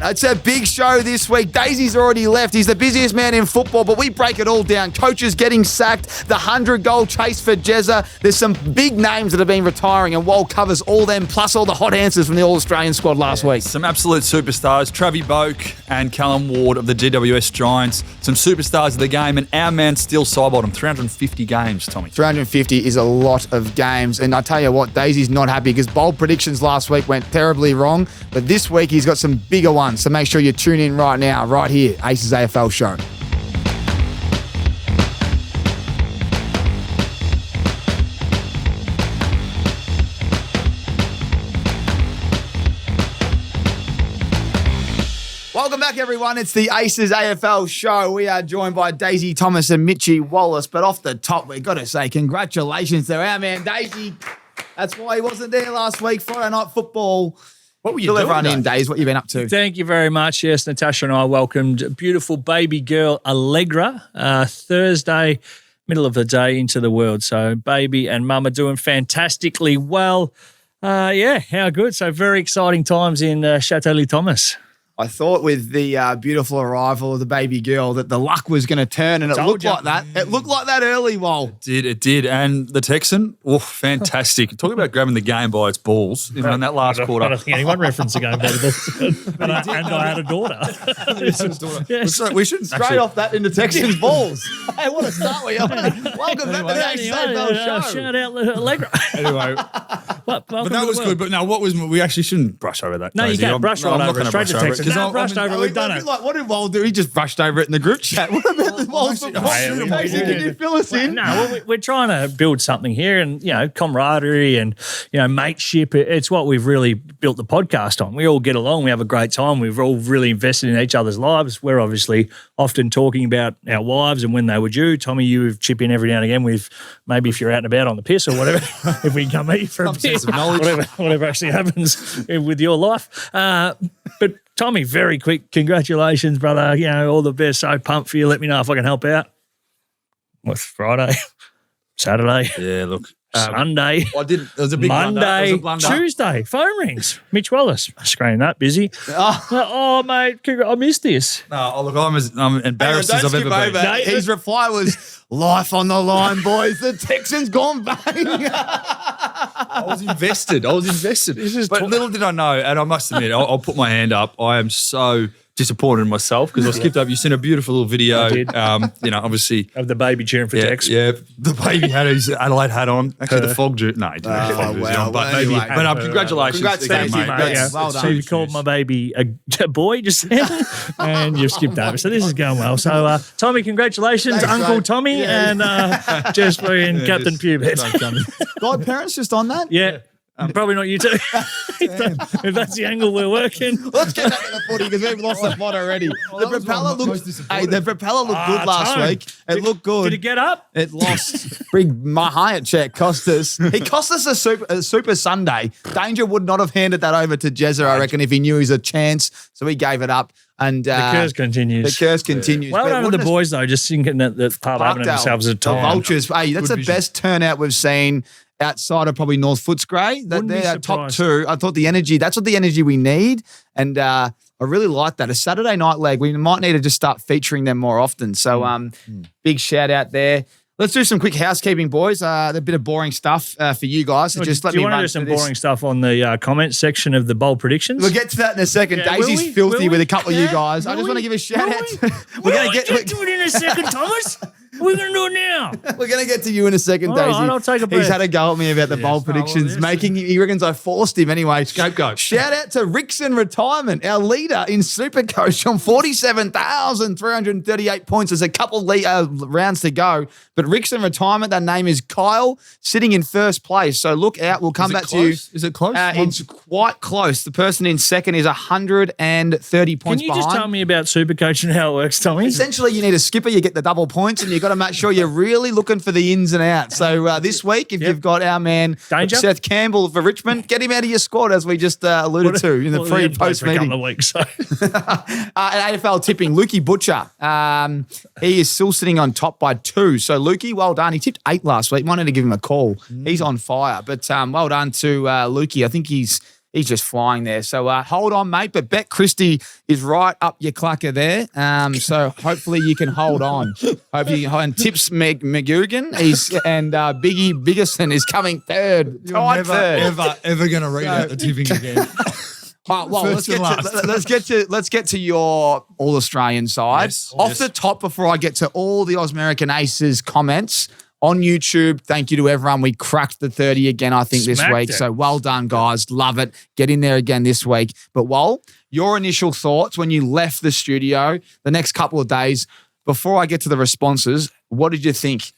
It's a big show this week. Daisy's already left. He's the busiest man in football, but we break it all down. Coaches getting sacked, the 100-goal chase for Jezza. There's some big names that have been retiring, and Wal covers all them, plus all the hot answers from the All-Australian squad last week. Some absolute superstars, Boak and Callum Ward of the GWS Giants. Some superstars of the game, and our man Steele Sidebottom, 350 games, Tommy. 350 is a lot of games, and I tell you what, Daisy's not happy because bold predictions last week went terribly wrong, but this week he's got some bigger ones. So make sure you tune in right now, right here, Aces AFL Show. Welcome back, everyone. It's the Aces AFL Show. We are joined by Daisy Thomas and Mitchie Wallace, but off the top, we've got to say congratulations to our man, Daisy. That's why he wasn't there last week, Friday Night Football. What were you doing? Everyone in, Days. What you been up to? Thank you very much. Yes, Natasha and I welcomed beautiful baby girl Allegra Thursday, middle of the day into the world. So baby and mum are doing fantastically well. How good. So very exciting times in Chateau Lee Thomas. I thought with the beautiful arrival of the baby girl that the luck was going to turn, and it looked like that. It looked like that early, Wal. It did. And the Texan, fantastic. Talking about grabbing the game by its balls in that last quarter. I don't think anyone referenced the game by the balls. and I had a daughter. Yes. We should straight off that into Texans balls. Hey, what a start we are. Welcome back to the Aces AFL Show. Shout out Allegra. Anyway. But that was good. But no, we actually shouldn't brush over that. No, you can't brush right over it. Straight to Texans. No, brushed over it. We've done it. What did Wal do? He just brushed over it in the group chat. What about the Wal's football? Can you fill us in? No, we're trying to build something here, and camaraderie and mateship. It's what we've really built the podcast on. We all get along. We have a great time. We've all really invested in each other's lives. We're obviously often talking about our wives and when they were due. Tommy, you chip in every now and again with maybe if you're out and about on the piss or whatever. If we can come meet for a bit, whatever actually happens with your life. But Tommy, very quick, congratulations, brother. All the best. So pumped for you. Let me know if I can help out. What's Friday? Saturday? Yeah, look. Sunday. I did. It was a big Monday, Tuesday. Phone rings. Mitch Wallace. Screen that, busy. Oh, mate, I missed this. No, look, I'm embarrassed as I've ever been. No, his reply was, life on the line, boys. The Texans gone bang. I was invested. But little did I know, and I must admit, I'll put my hand up. I am so disappointed in myself because I skipped over. You sent a beautiful little video. I did. Obviously. Of the baby cheering for Tex. Yeah, the baby had his Adelaide hat on. Actually, the fog drew. No, he didn't have the fog jersey on. But congratulations. Thank you, mate. Yeah. Well done. So you called my baby a boy just then, and you've skipped over. So this is going well. So, Tommy, congratulations, Thanks, Uncle mate. Tommy, and Jess and Captain Pubet. Godparents just on that? Yeah. Probably not you too. If that's the angle we're working. Let's get back to the footy because we've lost the plot already. The propeller looked good last week. It looked good. Did it get up? It lost. Big Hyatt check cost us. He cost us a super Sunday. Danger would not have handed that over to Jezza, I reckon, if he knew he was a chance. So he gave it up. And the curse continues. Well done to the boys, though, just thinking that the pub having themselves a time. The Vultures. Hey, that's the best turnout we've seen outside of probably North Footscray. They're top two. I thought that's what the energy we need. And I really like that. A Saturday night leg, we might need to just start featuring them more often. So big shout out there. Let's do some quick housekeeping, boys. A bit of boring stuff for you guys. So just let me run do you want to do some boring stuff on the comments section of the bold predictions? We'll get to that in a second. Yeah, Daisy's filthy with a couple of you guys. I just want to give a shout out. We're going to get to it in a second, Thomas. We're going to do it now. We're going to get to you in a second, Daisy. Right, I'll take a breath. He's had a go at me about the bold predictions, he reckons I forced him anyway. Scapegoat. Shout out to Rickson Retirement, our leader in Supercoach on 47,338 points. There's a couple rounds to go, but Rickson Retirement, that name is Kyle, sitting in first place. So look out. We'll come back to you. Is it close? It's quite close. The person in second is 130 points behind. Can you just tell me about Supercoach and how it works, Tommy? Essentially, you need a skipper. You get the double points, and you've got to make sure you're really looking for the ins and outs. So this week, if you've got our man Danger? Seth Campbell for Richmond, get him out of your squad, as we just alluded to in the pre-post meeting. A couple of weeks, so. AFL tipping, Lukey Butcher. He is still sitting on top by 2. So Lukey, well done. He tipped 8 last week. Might need to give him a call. He's on fire. But well done to Lukey. I think he's He's just flying there. So hold on, mate. But Bet Christie is right up your clacker there. So hopefully you can hold on. And Tips McGugan and Biggie Biggerson is coming third. You're ever going to read out the tipping again. Well, let's get to your All Australian side. Yes, Off the top, before I get to all the Aus American Aces comments on YouTube, thank you to everyone. We cracked the 30 again, I think, this week. So well done, guys. Love it. Get in there again this week. But Wal, your initial thoughts when you left the studio the next couple of days, before I get to the responses, what did you think?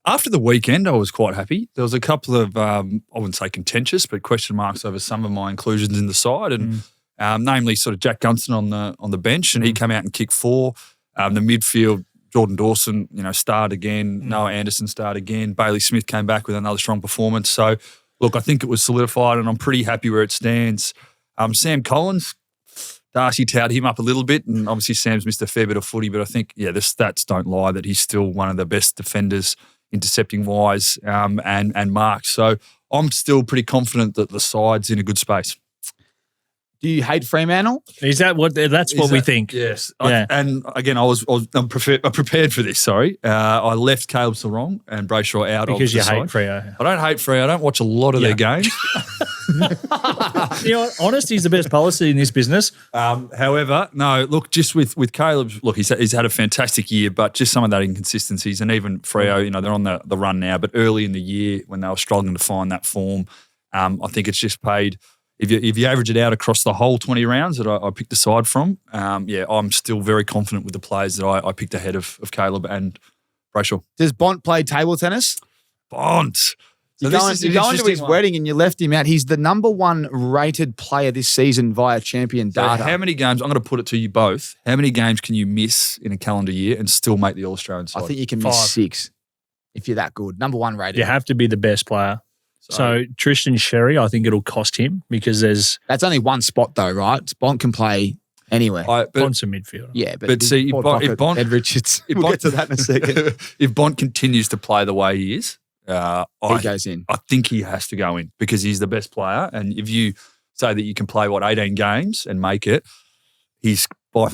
After the weekend, I was quite happy. There was a couple of, I wouldn't say contentious, but question marks over some of my inclusions in the side, and namely sort of Jack Gunston on the bench, and he came out and kicked 4. The midfield, Jordan Dawson, starred again. Noah Anderson starred again. Bailey Smith came back with another strong performance. So, look, I think it was solidified, and I'm pretty happy where it stands. Sam Collins, Darcy touted him up a little bit, and obviously Sam's missed a fair bit of footy, but I think, the stats don't lie that he's still one of the best defenders intercepting-wise and marks. So I'm still pretty confident that the side's in a good space. Do you hate Fremantle? Is that what? That's what we think. Yes. Yeah. And again, I'm prepared for this. Sorry, I left Caleb Sarong and Brayshaw out because you hate side. Freo. I don't hate Freo. I don't watch a lot of their games. Honesty is the best policy in this business. However, no. Look, just with Caleb. Look, he's had a fantastic year, but just some of that inconsistencies, and even Freo, they're on the run now. But early in the year, when they were struggling to find that form, I think it's just paid. If you average it out across the whole 20 rounds that I picked a side from, I'm still very confident with the players that I picked ahead of Caleb and Brayshaw. Does Bont play table tennis? Bont. So you're going to his wedding and you left him out. He's the number 1 rated player this season via champion data. So how many games, I'm going to put it to you both, how many games can you miss in a calendar year and still make the All-Australian side? I think you can miss 6 if you're that good. Number 1 rated. You have to be the best player. So Tristan Sherry, I think it'll cost him because that's only one spot though, right? Bont can play anywhere. Bont's a midfielder. Yeah, but see, if Bont, Ed Richards, we'll get to that in a second. If Bont continues to play the way he is, he goes in. I think he has to go in because he's the best player. And if you say that you can play 18 games and make it, he's by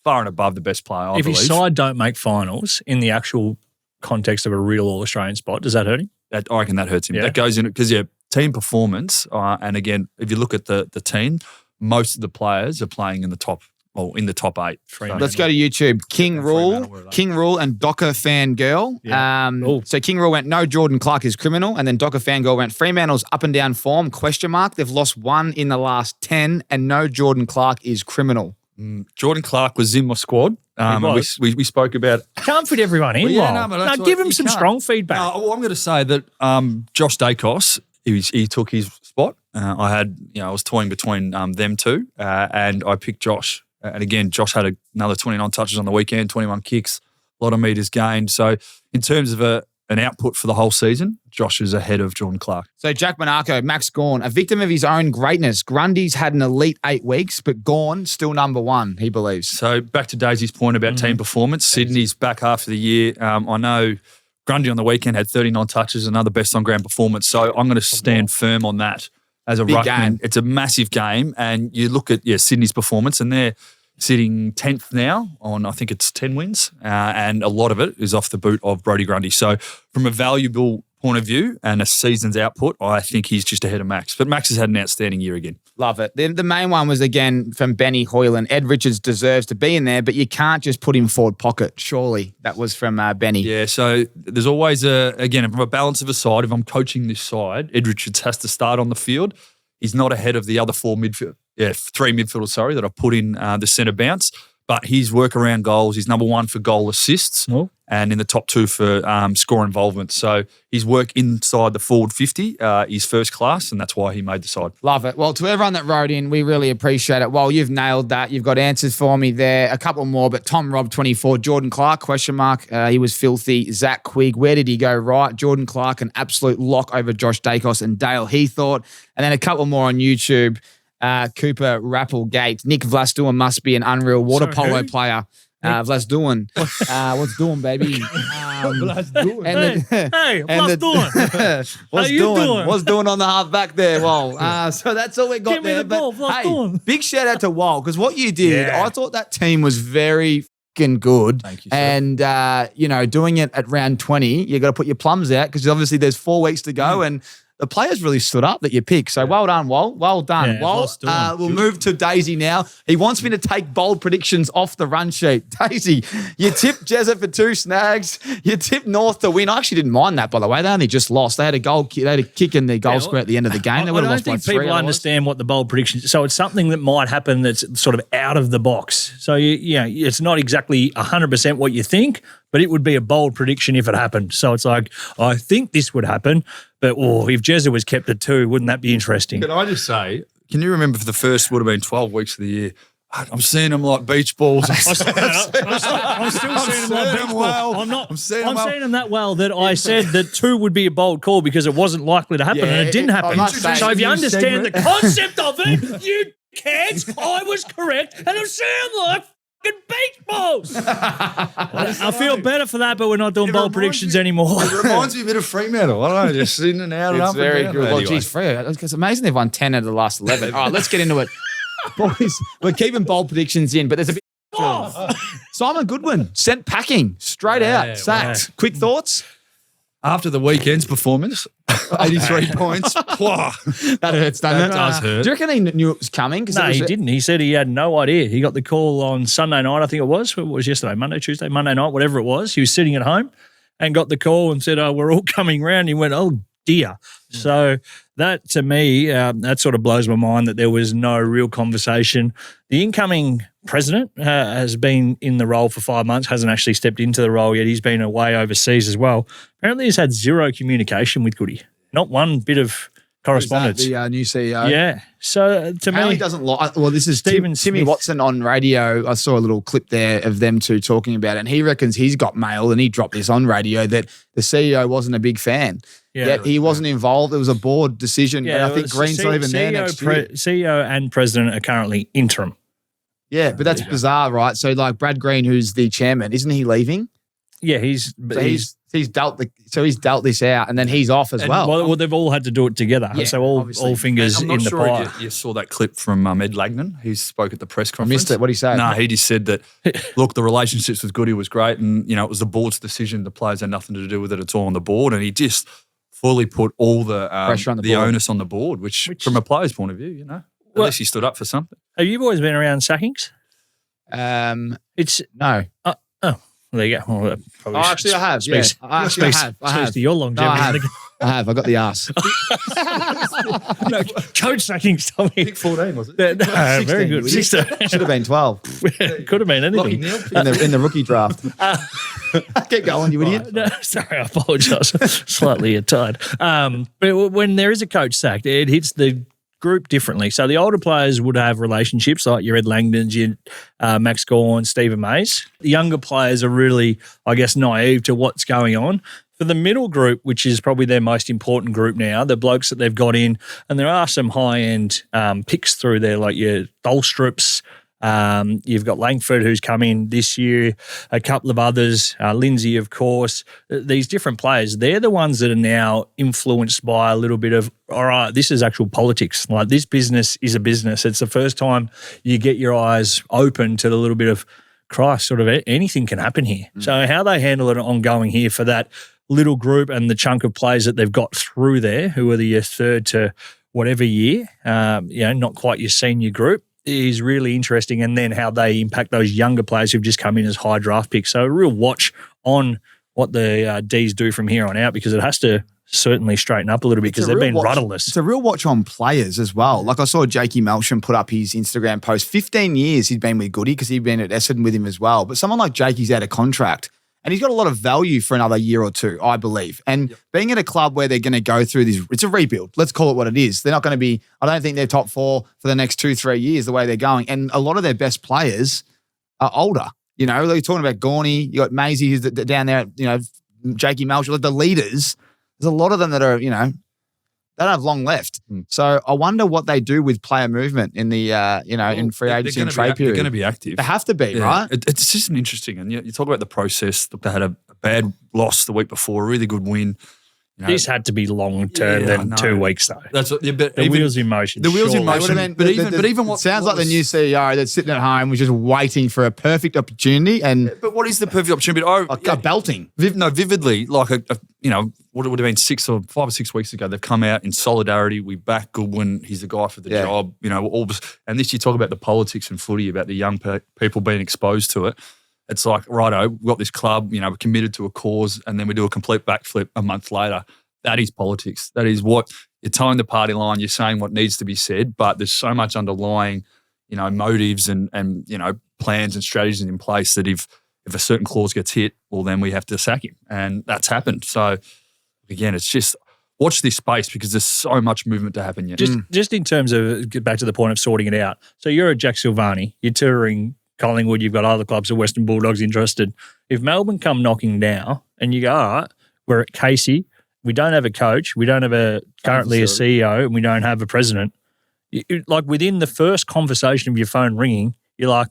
far and above the best player. I believe. His side don't make finals in the actual context of a real All-Australian spot, does that hurt him? I reckon that hurts him. Yeah. That goes in because team performance. And again, if you look at the team, most of the players are playing in the top 8. Let's go to YouTube. King Rule and Docker Fangirl. Yeah. So King Rule went, no, Jordan Clark is criminal. And then Docker Fangirl went, Fremantle's up and down form, ? They've lost 1 in the last 10 and no, Jordan Clark is criminal. Jordan Clark was in my squad. We spoke about it. Can't fit everyone in. Give him some strong feedback. I'm going to say that Josh Dacos, he took his spot. I was toying between them two, and I picked Josh. And again, Josh had another 29 touches on the weekend, 21 kicks, a lot of metres gained. So in terms of an output for the whole season, Josh is ahead of Jordan Clark. So Jack Monaco, Max Gawn, a victim of his own greatness. Grundy's had an elite 8 weeks, but Gawn still number 1, he believes. So back to Daisy's point about team performance. Sydney's back half of the year. I know Grundy on the weekend had 39 touches, another best on ground performance. So I'm going to stand firm on that as a ruckman. Game. It's a massive game. And you look at Sydney's performance and they're sitting 10th now on, I think it's 10 wins. And a lot of it is off the boot of Brodie Grundy. So from a valuable point of view and a season's output, I think he's just ahead of Max. But Max has had an outstanding year again. Love it. The main one was, again, from Benny Hoyland. Ed Richards deserves to be in there, but you can't just put him forward pocket, surely. That was from Benny. Yeah, so there's always, again, from a balance of a side, if I'm coaching this side, Ed Richards has to start on the field. He's not ahead of the other 3 midfielders, that I put in the centre bounce. But his work around goals, he's number 1 for goal assists and in the top 2 for score involvement. So his work inside the forward 50 is first class, and that's why he made the side. Love it. Well, to everyone that wrote in, we really appreciate it. Well, you've nailed that. You've got answers for me there. A couple more, but Tom Rob 24, Jordan Clark, ? He was filthy. Zach Quigg, where did he go right? Jordan Clark, an absolute lock over Josh Dacos and Dale, he thought. And then a couple more on YouTube. Cooper Rapplegate. Nick Vlastua must be an unreal water polo player. What's doing? What's doing, baby? What's doing? Hey, what's doing? What's you doing? What's doing on the half back there, Wal? So that's all we got Give me there. the ball, what's doing? Big shout out to Wal, because what you did, Yeah. I thought that team was very fucking good. Thank you, sir. And doing it at round 20, you got to put your plums out because obviously there's 4 weeks to go, and the players really stood up that you picked. So well done, Wal. Well done, Yeah, Wal. well done. We'll move to Daisy now. He wants me to take bold predictions off the run sheet. Daisy, you tipped Jezza for 2 snags. You tipped North to win. I actually didn't mind that, by the way. They only just lost. They had a kick in the goal square at the end of the game. They would have I lost don't by think 3 people otherwise. understand what the bold predictions. So it's something that might happen that's sort of out of the box. So it's not exactly 100% what you think, but it would be a bold prediction if it happened. So it's like, I think this would happen, but if Jezza was kept at 2, wouldn't that be interesting? Can I just say, can you remember for the first would have been 12 weeks of the year? I'm seeing them like beach balls. I'm still seeing them like beach ball. I'm seeing them that well that I said that 2 would be a bold call because it wasn't likely to happen and it didn't happen. So if you understand the concept of it, you cats, I was correct and it sounded like fucking beach balls. I feel better for that, but we're not doing bold predictions anymore. It reminds me a bit of Fremantle. I don't know, just in and out. It's up very and good. down. Well, Anyway. geez, Freo, it's amazing they've won 10 out of the last 11. All right, let's get into it. Boys, we're keeping bold predictions in, but there's a bit. Simon Goodwin sent packing straight out, sacked. wow. Quick thoughts? After the weekend's performance, 83 points. Whoa. That hurts, doesn't That it? does hurt. Do you reckon he knew it was coming? No, he didn't. He said he had no idea. He got the call on Sunday night, I think it was. What was yesterday? Monday, Tuesday, Monday night, whatever it was. He was sitting at home and got the call and said, we're all coming round. He went, oh, dear. So that, to me, that sort of blows my mind that there was no real conversation. The incoming president has been in the role for 5 months, hasn't actually stepped into the role yet. He's been away overseas as well. Apparently he's had 0 communication with Goody. Not one bit of correspondence. The new CEO. Yeah. So to Apparently me, he doesn't like. Well, this is Stephen Timmy Smith. Watson on radio. I saw a little clip there of them two talking about it, and he reckons he's got mail, and he dropped this on radio that the CEO wasn't a big fan. Yeah. Yet he wasn't involved. It was a board decision. yeah, and I think Green's not even there next year. CEO and president are currently interim. Yeah, but that's bizarre, right? So like Brad Green, who's the chairman, isn't he leaving? Yeah, So he's dealt this out, and then he's off as well. Well, they've all had to do it together. Yeah, so all obviously. fingers I'm in not the sure pie. if you saw that clip from Ed Langdon. He spoke at the press I conference. missed it. What did he say? No, he just said that, look, the relationships with Goody was great and, it was the board's decision. The players had nothing to do with it. It's all on the board. And he just fully put all the Pressure on the board. onus on the board, which from a player's point of view, at least he stood up for something. Have you boys been around sackings? It's No. well, there you go. Well, that probably Actually, I have. Yeah. speaks- I actually speaks- have. I speaks have. to your No, longevity. I have. I got the ass. No, coach sackings, Tommy. 14, was it? No, very good. 16. Should have been 12 Could have been anything. in the rookie draft. Keep going, you idiot. No, sorry, I apologise. Slightly tired. But when there is a coach sacked, it hits the group differently. So the older players would have relationships like your Ed Langdons, your Max Gorn, Stephen Mays. The younger players are really, I guess, naive to what's going on. For the middle group, which is probably their most important group now, the blokes that they've got in, and there are some high-end picks through there, like your Tholstrups. You've got Langford, who's come in this year, a couple of others, Lindsay, of course. These different players, they're the ones that are now influenced by a little bit of, all right, this is actual politics. Like, this business is a business. It's the first time you get your eyes open to the little bit of, Christ, sort of anything can happen here. So how they handle it ongoing here for that little group and the chunk of players that they've got through there, who are the third to whatever year, not quite your senior group, is really interesting. And then how they impact those younger players who've just come in as high draft picks. So a real watch on what the Ds do from here on out, because it has to certainly straighten up a little bit because they've been rudderless. It's a real watch on players as well. Like I saw Jakey Melsham put up his Instagram post. 15 years he'd been with Goody because he'd been at Essendon with him as well. But someone like Jakey's out of contract. And he's got a lot of value for another year or two, I believe. And being at a club where they're going to go through this, it's a rebuild. Let's call it what it is. They're not going to be, I don't think they're top 4 for the next 2-3 years the way they're going. And a lot of their best players are older. You're talking about Gorney, you got Maisie who's down there, Jakey Melchor, the leaders. There's a lot of them that are, They don't have long left. So I wonder what they do with player movement in the in free agency and trade period. They're going to be active. They have to be, right? It's just an interesting, and you talk about the process. Look, they had a bad loss the week before, a really good win. This had to be long term than 2 weeks though. That's what, the wheels in motion. The wheels in motion. But even what sounds like the new CEO that's sitting at home was just waiting for a perfect opportunity. But what is the perfect opportunity? A belting. Vividly, like what it would have been 5 or 6 weeks ago. They've come out in solidarity. We back Goodwin. He's the guy for the job. And this you talk about the politics and footy, about the young people being exposed to it. It's like, righto, we've got this club, we're committed to a cause, and then we do a complete backflip a month later. That is politics. That is what you're towing the party line. You're saying what needs to be said, but there's so much underlying, motives and plans and strategies in place that if a certain clause gets hit, well, then we have to sack him. And that's happened. So, again, it's just watch this space because there's so much movement to happen yet. Just in terms of, get back to the point of sorting it out. So you're a Jack Silvani. You're touring Collingwood, you've got other clubs, the Western Bulldogs interested. If Melbourne come knocking now and you go, all right, we're at Casey, we don't have a coach, we don't have currently a CEO, and we don't have a president. Like within the first conversation of your phone ringing, you're like,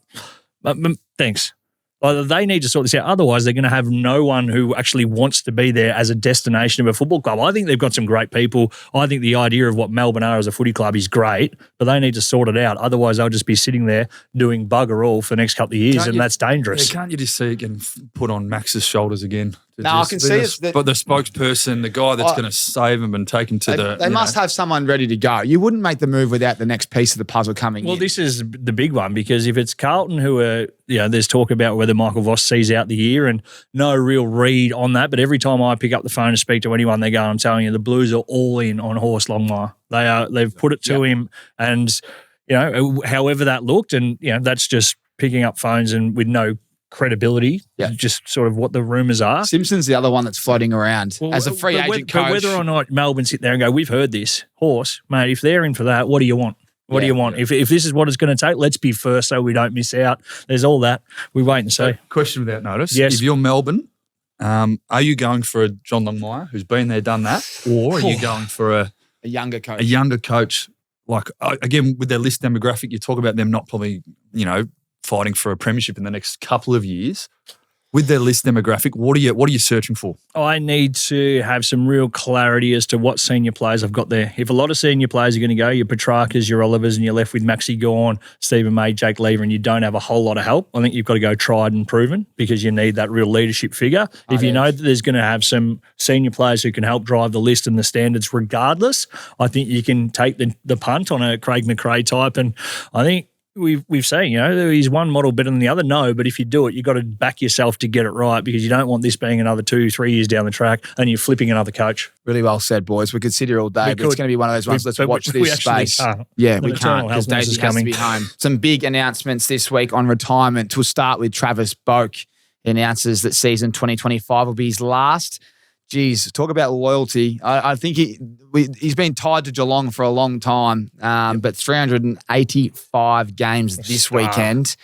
thanks. Like they need to sort this out. Otherwise, they're going to have no one who actually wants to be there as a destination of a football club. I think they've got some great people. I think the idea of what Melbourne are as a footy club is great, but they need to sort it out. Otherwise, they'll just be sitting there doing bugger all for the next couple of years, that's dangerous. Can't you just see it getting put on Max's shoulders again? I can see it. But the spokesperson, the guy that's going to save him and take him to They must have someone ready to go. You wouldn't make the move without the next piece of the puzzle coming in. Well, this is the big one because if it's Carlton who are, there's talk about whether Michael Voss sees out the year and no real read on that. But every time I pick up the phone to speak to anyone, they go, I'm telling you, the Blues are all in on Horst Longmire. They've put it to him and, however that looked and, that's just picking up phones and with no credibility, just sort of what the rumours are. Simpson's the other one that's floating around as a free agent coach. But whether or not Melbourne sit there and go, we've heard this, Horse, mate, if they're in for that, what do you want? What do you want? If this is what it's going to take, let's be first so we don't miss out. There's all that. We wait and see. Question without notice. Yes. If you're Melbourne, are you going for a John Longmire who's been there, done that? Or are you going for a younger coach? A younger coach, like, again, with their list demographic, you talk about them not probably, fighting for a premiership in the next couple of years. With their list demographic, what are you searching for? I need to have some real clarity as to what senior players I've got there. If a lot of senior players are going to go, your Petrarcas, your Olivers, and you're left with Maxi Gawn, Stephen May, Jake Lever, and you don't have a whole lot of help, I think you've got to go tried and proven because you need that real leadership figure. If you know that there's going to have some senior players who can help drive the list and the standards regardless, I think you can take the punt on a Craig McRae type. And I think we've seen, he's one model better than the other. No, but if you do it, you've got to back yourself to get it right because you don't want this being another 2-3 years down the track and you're flipping another coach. Really well said, boys. We could sit here all day, but it's going to be one of those ones. Let's watch this space. Yeah, we can't because Daisy has to be home. Some big announcements this week on retirement. We'll start with Travis Boak. He announces that season 2025 will be his last. Geez, talk about loyalty. I think he's been tied to Geelong for a long time, but 385 games this weekend.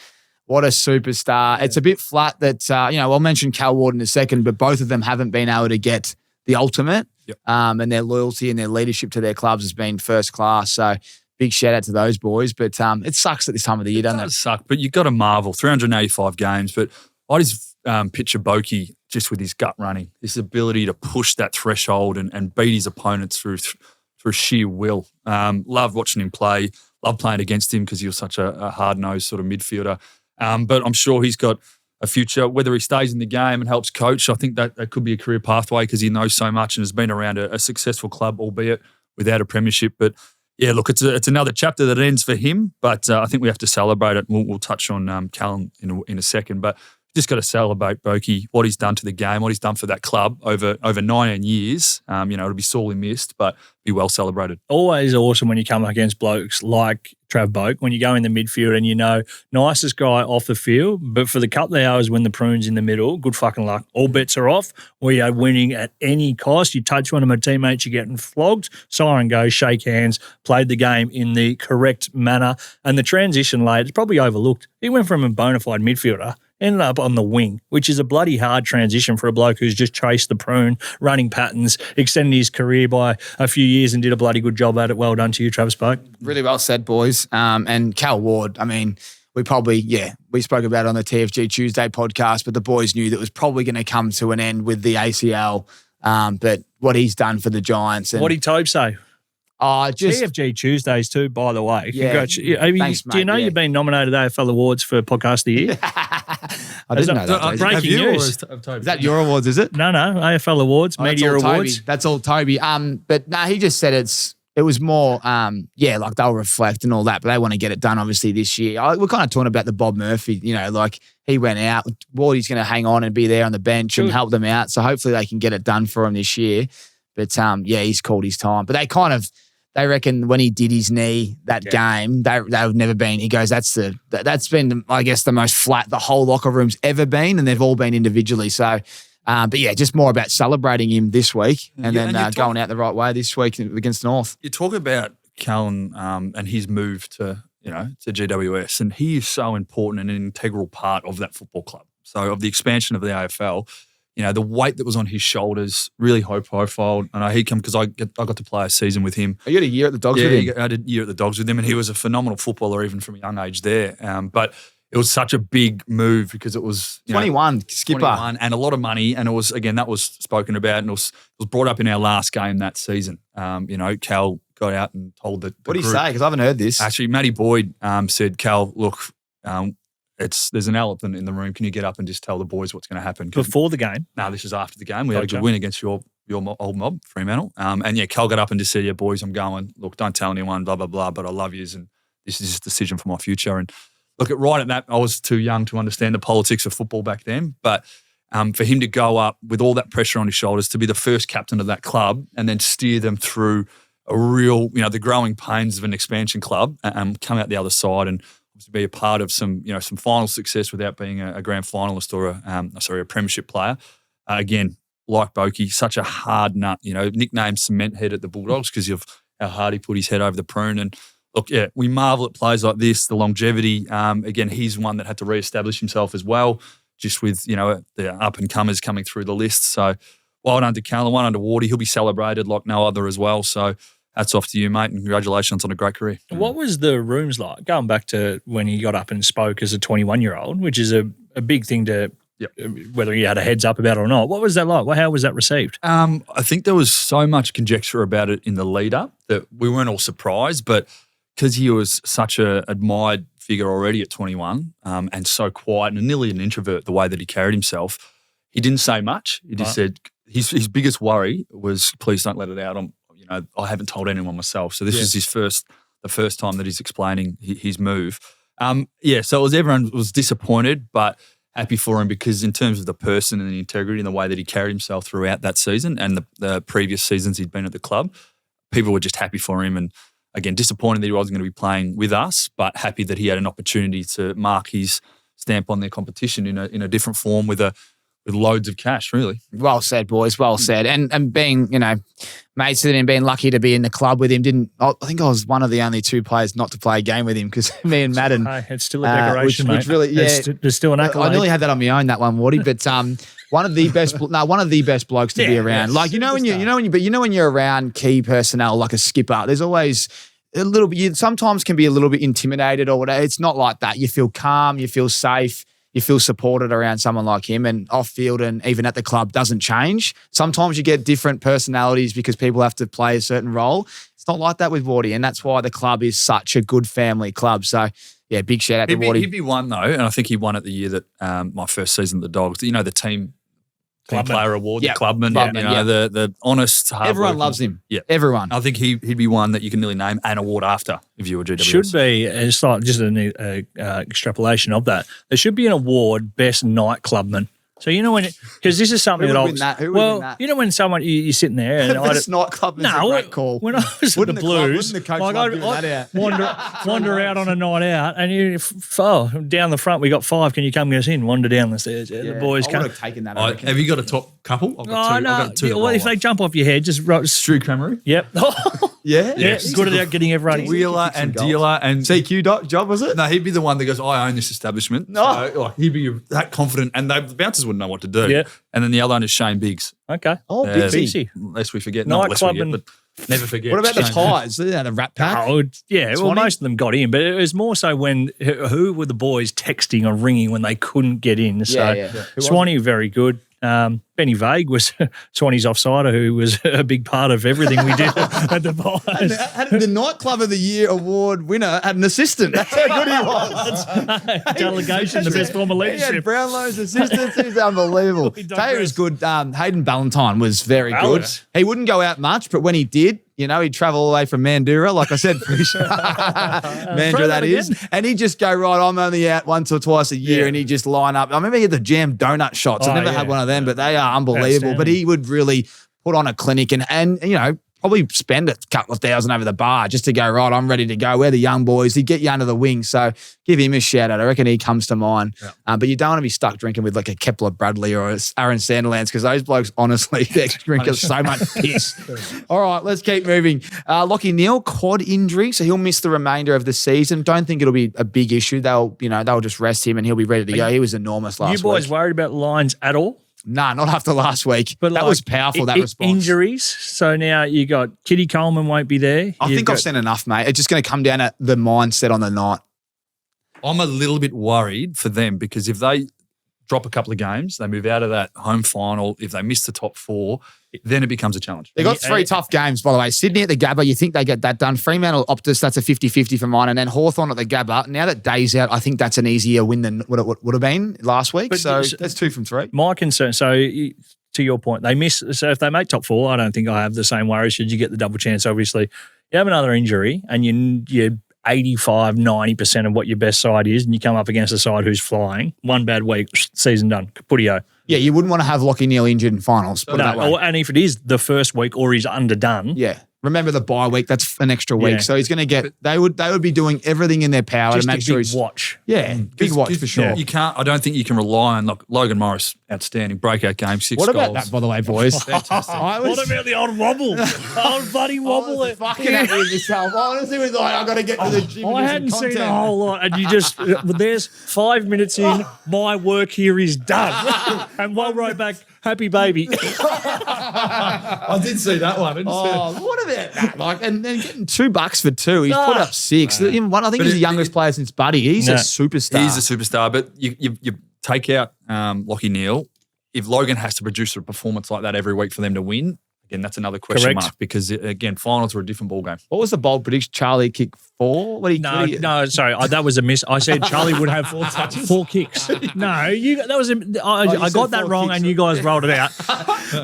What a superstar. Yeah. It's a bit flat that, I'll mention Cal Ward in a second, but both of them haven't been able to get the ultimate. Yep. And their loyalty and their leadership to their clubs has been first class. So big shout out to those boys. But it sucks at this time of the year, doesn't it? It does suck, but you've got to marvel. 385 games, but I just picture Boakey just with his gut running, this ability to push that threshold and beat his opponents through sheer will. Love watching him play. Love playing against him because he was such a hard-nosed sort of midfielder. But I'm sure he's got a future. Whether he stays in the game and helps coach, I think that could be a career pathway because he knows so much and has been around a successful club, albeit without a premiership. But yeah, look, it's another chapter that ends for him. But I think we have to celebrate it. We'll touch on Callum in a second, but. Just got to celebrate Boakey, what he's done to the game, what he's done for that club over 19 years. It'll be sorely missed, but be well celebrated. Always awesome when you come against blokes like Trav Boak, when you go in the midfield and nicest guy off the field, but for the couple of hours when the prune's in the middle, good fucking luck. All bets are off. We are winning at any cost. You touch one of my teammates, you're getting flogged. Siren goes, shake hands, played the game in the correct manner. And the transition late, it's probably overlooked. He went from a bona fide midfielder. ended up on the wing, which is a bloody hard transition for a bloke who's just chased the prune, running patterns, extended his career by a few years and did a bloody good job at it. Well done to you, Travis Boak. Really well said, boys. And Cal Ward, I mean, we spoke about it on the TFG Tuesday podcast, but the boys knew that it was probably going to come to an end with the ACL. But what he's done for the Giants. And what did Tobe say? TFG Tuesdays too, by the way. Yeah, thanks, mate. Do you know you've been nominated AFL Awards for Podcast of the Year? I didn't know that. Breaking news. Is that your awards, is it? No, AFL Awards, Media Awards. That's all Toby. But no, he just said it was more, like they'll reflect and all that, but they want to get it done obviously this year. We're kind of talking about the Bob Murphy, like he went out. Wardy's going to hang on and be there on the bench and help them out. So hopefully they can get it done for him this year. But he's called his time. But they reckon when he did his knee that game, they've never been. He goes, that's been, I guess, the most flat the whole locker room's ever been, and they've all been individually. So, just more about celebrating him this week and then going out the right way this week against North. You talk about Callan and his move to GWS, and he is so important and an integral part of that football club. So of the expansion of the AFL. The weight that was on his shoulders, really high profile. And I hate him because I got to play a season with him. You had a year at the Dogs with him? I had a year at the Dogs with him, and he was a phenomenal footballer even from a young age there. But it was such a big move because it was 21, skipper. 21 and a lot of money. And it was, again, that was spoken about and it was brought up in our last game that season. Cal got out and told the What did he say? Because I haven't heard this. Actually, Matty Boyd said, Cal, look, there's an elephant in the room. Can you get up and just tell the boys what's going to happen? Before the game? No, this is after the game. We had a good win against your old mob, Fremantle. Cal got up and just said, boys, I'm going. Look, don't tell anyone, blah, blah, blah, but I love yous and this is just a decision for my future. And look, right at that, I was too young to understand the politics of football back then. But for him to go up with all that pressure on his shoulders, to be the first captain of that club and then steer them through a real, the growing pains of an expansion club and come out the other side and to be a part of some final success without being a grand finalist or a premiership player. Again, like Boakey, such a hard nut, nicknamed Cement Head at the Bulldogs because of how hard he put his head over the prune. And look, we marvel at plays like this, the longevity. Again, he's one that had to reestablish himself as well, just with, the up-and-comers coming through the list. So well done to Callan, well done to Wardy. He'll be celebrated like no other as well. So hats off to you, mate, and congratulations on a great career. What was the rooms like? Going back to when he got up and spoke as a 21-year-old, which is a big thing to, whether you had a heads up about it or not. What was that like? How was that received? I think there was so much conjecture about it in the lead-up that we weren't all surprised, but because he was such an admired figure already at 21 and so quiet and nearly an introvert the way that he carried himself, he didn't say much. He just said his biggest worry was, please don't let it out on, I haven't told anyone myself. So this is the first time that he's explaining his move. So everyone was disappointed, but happy for him because in terms of the person and the integrity and the way that he carried himself throughout that season and the previous seasons he'd been at the club, people were just happy for him. And again, disappointed that he wasn't going to be playing with us, but happy that he had an opportunity to mark his stamp on their competition in a different form with loads of cash, really. Well said, boys. Well said. And being, mates with him, being lucky to be in the club with him. I think I was one of the only two players not to play a game with him because me and Madden. It's still a decoration, mate. Which really, there's still an accolade. I nearly had that on my own, that one, Wardy. But one of the best blokes to be around. Like when you're around key personnel like a skipper, there's always a little bit. You sometimes can be a little bit intimidated or whatever. It's not like that. You feel calm. You feel safe. You feel supported around someone like him, and off field and even at the club doesn't change. Sometimes you get different personalities because people have to play a certain role. It's not like that with Wardy, and that's why the club is such a good family club. So, big shout out to Wardy. He'd be one, though, and I think he won it the year that my first season at the Dogs. The team player award, the clubman, the honest, hard everyone working. Loves him. Yeah, everyone. I think he'd be one that you can nearly name an award after if you were GWS. Should be. It's like just an extrapolation of that. There should be an award, best night clubman. So you know when, because this is something Who that I would was. win that? Who would win that? You know when someone you're sitting there and This nightclub is a great call. When I was at the Blues, wouldn't the coach love giving that out? wander out on a night out, and you down the front we got 5. Can you come get us in? Wander down the stairs. Yeah, the boys I come. would have taken that. I reckon. Have you got a top couple? I've got two. I've got two. Well, if they jump off your head, just Stu Cameron, Yep. Yeah. Yes. Good at getting everyone. Wheeler and Dealer and CQ job, was it? No, he'd be the one that goes, I own this establishment. No. So, he'd be that confident, and the bouncers wouldn't know what to do. Yeah. And then the other one is Shane Biggs. Okay. Oh, Biggsy. Lest we forget. Not lest we forget, but never forget. What about the Shane. Ties? The Rat Pack? Oh, yeah. Well, Swanee? most of them got in, but it was more so when who were the boys texting or ringing when they couldn't get in. So Yeah. Swanee, very good. Benny Vague was Swanee's offsider, who was a big part of everything we did at the Pies. Had the Nightclub of the Year award winner had an assistant. That's how good he was. Delegation, the best form of He had leadership. Brownlow's assistants. He's unbelievable. Taylor was good. Hayden Ballantyne was very good. He wouldn't go out much, but when he did, he'd travel all the way from Mandurah, like I said, Mandurah that is. And he'd just go, right, I'm only out once or twice a year, and he'd just line up. I remember he had the jam donut shots. I've never had one of them, but they are unbelievable. But he would really put on a clinic and probably spend a couple of thousand over the bar just to go, right, I'm ready to go. We're the young boys. He'd get you under the wing. So give him a shout out. I reckon he comes to mind. Yeah. But you don't want to be stuck drinking with like a Kepler Bradley or a Aaron Sanderlands because those blokes, honestly, they drink so much piss. All right, let's keep moving. Lockie Neal, quad injury, so he'll miss the remainder of the season. Don't think it'll be a big issue. They'll just rest him and he'll be ready to go. He was enormous last week. You boys worried about Lines at all? Nah, not after last week. But that was powerful, that response. Injuries. So now you got Kitty Coleman won't be there. I think I've seen enough, mate. It's just going to come down to the mindset on the night. I'm a little bit worried for them because if they drop a couple of games, they move out of that home final, if they miss the top 4, then it becomes a challenge. They got 3 tough games, by the way. Sydney at the Gabba, you think they get that done. Fremantle, Optus, that's a 50-50 for mine. And then Hawthorn at the Gabba. Now that Day's out, I think that's an easier win than what it would have been last week. So that's 2 from 3. My concern, to your point, they miss. So if they make top 4, I don't think I have the same worries. Should you get the double chance, obviously. You have another injury and you're 85, 90% of what your best side is, and you come up against a side who's flying. One bad week, season done. Putty-o. Yeah, you wouldn't want to have Lockie Neal injured in finals. Put it that way. And if it is the first week or he's underdone. Yeah. Remember the bye week, that's an extra week. Yeah. So he's going to get, they would be doing everything in their power to make sure he's. Watch. Yeah, big watch for sure. I don't think you can rely on Logan Morris, outstanding breakout game, 6 goals. What about that, by the way, boys? Fantastic. What about the old wobble? Old buddy wobble. I was fucking at with myself. I honestly was like, I got to get to the gym. I hadn't seen a whole lot. And you just, there's 5 minutes in, my work here is done. And one right back, happy baby. I did see that one. What about that? Like, and then getting $2 for 2. He's put up 6. I think he's the youngest player since Buddy. He's a superstar. He's a superstar, but you take out Lockie Neal. If Logan has to produce a performance like that every week for them to win, again, that's another question mark because, again, finals are a different ballgame. What was the bold prediction? Charlie kick 4? No, sorry, that was a miss. I said Charlie would have 4 touches. 4 kicks. No, I got that wrong and you guys rolled it out.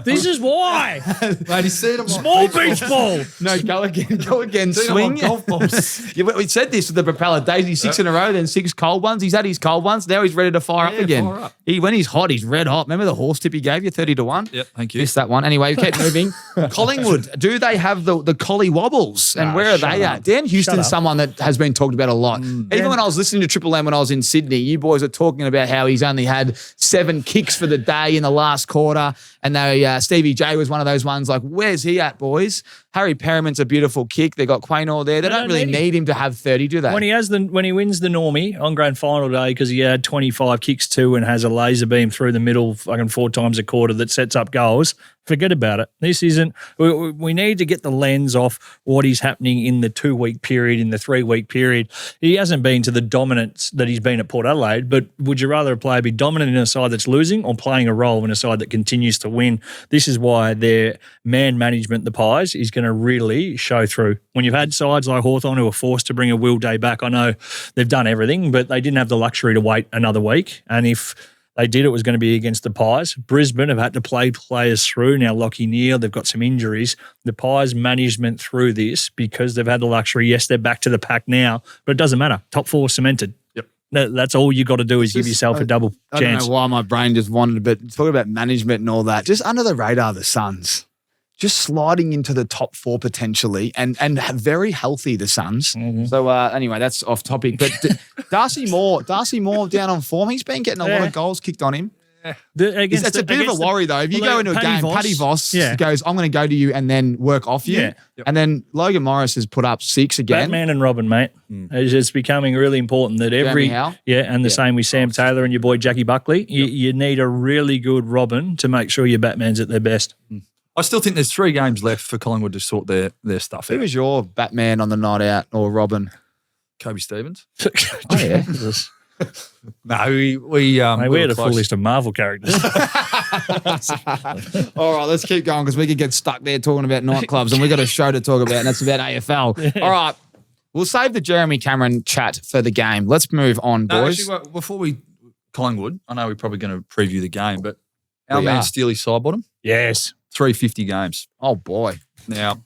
This is why. Mate, he's seen them small beach ball. No, go again. Swing. Golf balls. We said this with the Propeller Daisy 6 in a row, then 6 cold ones. He's had his cold ones. Now he's ready to fire up again. Fire up. When he's hot, he's red hot. Remember the horse tip he gave you, 30-1? Yep, thank you. Missed that one. Anyway, keep moving. Collingwood, do they have the collie wobbles? And where are they at? Dan Houston's someone that has been talked about a lot. Even when I was listening to Triple M when I was in Sydney, you boys are talking about how he's only had 7 kicks for the day in the last quarter. And Stevie J was one of those ones like, where's he at, boys? Harry Perriman's a beautiful kick. They got Quaynor there. They don't really need him to have 30, do they? When he wins the normie on grand final day because he had 25 kicks too and has a laser beam through the middle fucking 4 times a quarter that sets up goals, forget about it. This isn't – we need to get the lens off what is happening in the 2-week period, in the 3-week period. He hasn't been to the dominance that he's been at Port Adelaide, but would you rather a player be dominant in a side that's losing or playing a role in a side that continues to win? This is why their man management, the Pies, is going to really show through. When you've had sides like Hawthorn who are forced to bring a Will Day back, I know they've done everything, but they didn't have the luxury to wait another week. And if they did, it was going to be against the Pies. Brisbane have had to play players through. Now, Lockie Neal, they've got some injuries. The Pies management through this because they've had the luxury. Yes, they're back to the pack now, but it doesn't matter. Top 4 cemented. Yep. That's all you got to do is give yourself a double I chance. don't know why my brain just wanted a bit, talking about management and all that. Just under the radar, the Suns. Just sliding into the top 4 potentially and very healthy, the Suns. Mm-hmm. So anyway, that's off topic. But Darcy Moore down on form. He's been getting a lot of goals kicked on him. It's a bit of a worry though. If you go into a game, Paddy Voss goes, I'm going to go to you and then work off you. Yeah. Yep. And then Logan Morris has put up 6 again. Batman and Robin, mate. It's becoming really important that and the same with Sam Taylor and your boy Jackie Buckley. You need a really good Robin to make sure your Batman's at their best. I still think there's 3 games left for Collingwood to sort their stuff out. Who was your Batman on the night out or Robin? Kobe Stevens. Oh, yeah. No, we had a full list of Marvel characters. All right, let's keep going because we could get stuck there talking about nightclubs and we got a show to talk about and that's about AFL. All right, we'll save the Jeremy Cameron chat for the game. Let's move on, boys. Actually, before we Collingwood, I know we're probably going to preview the game, but our man Steele Sidebottom. Yes. 350 games. Oh, boy. Now,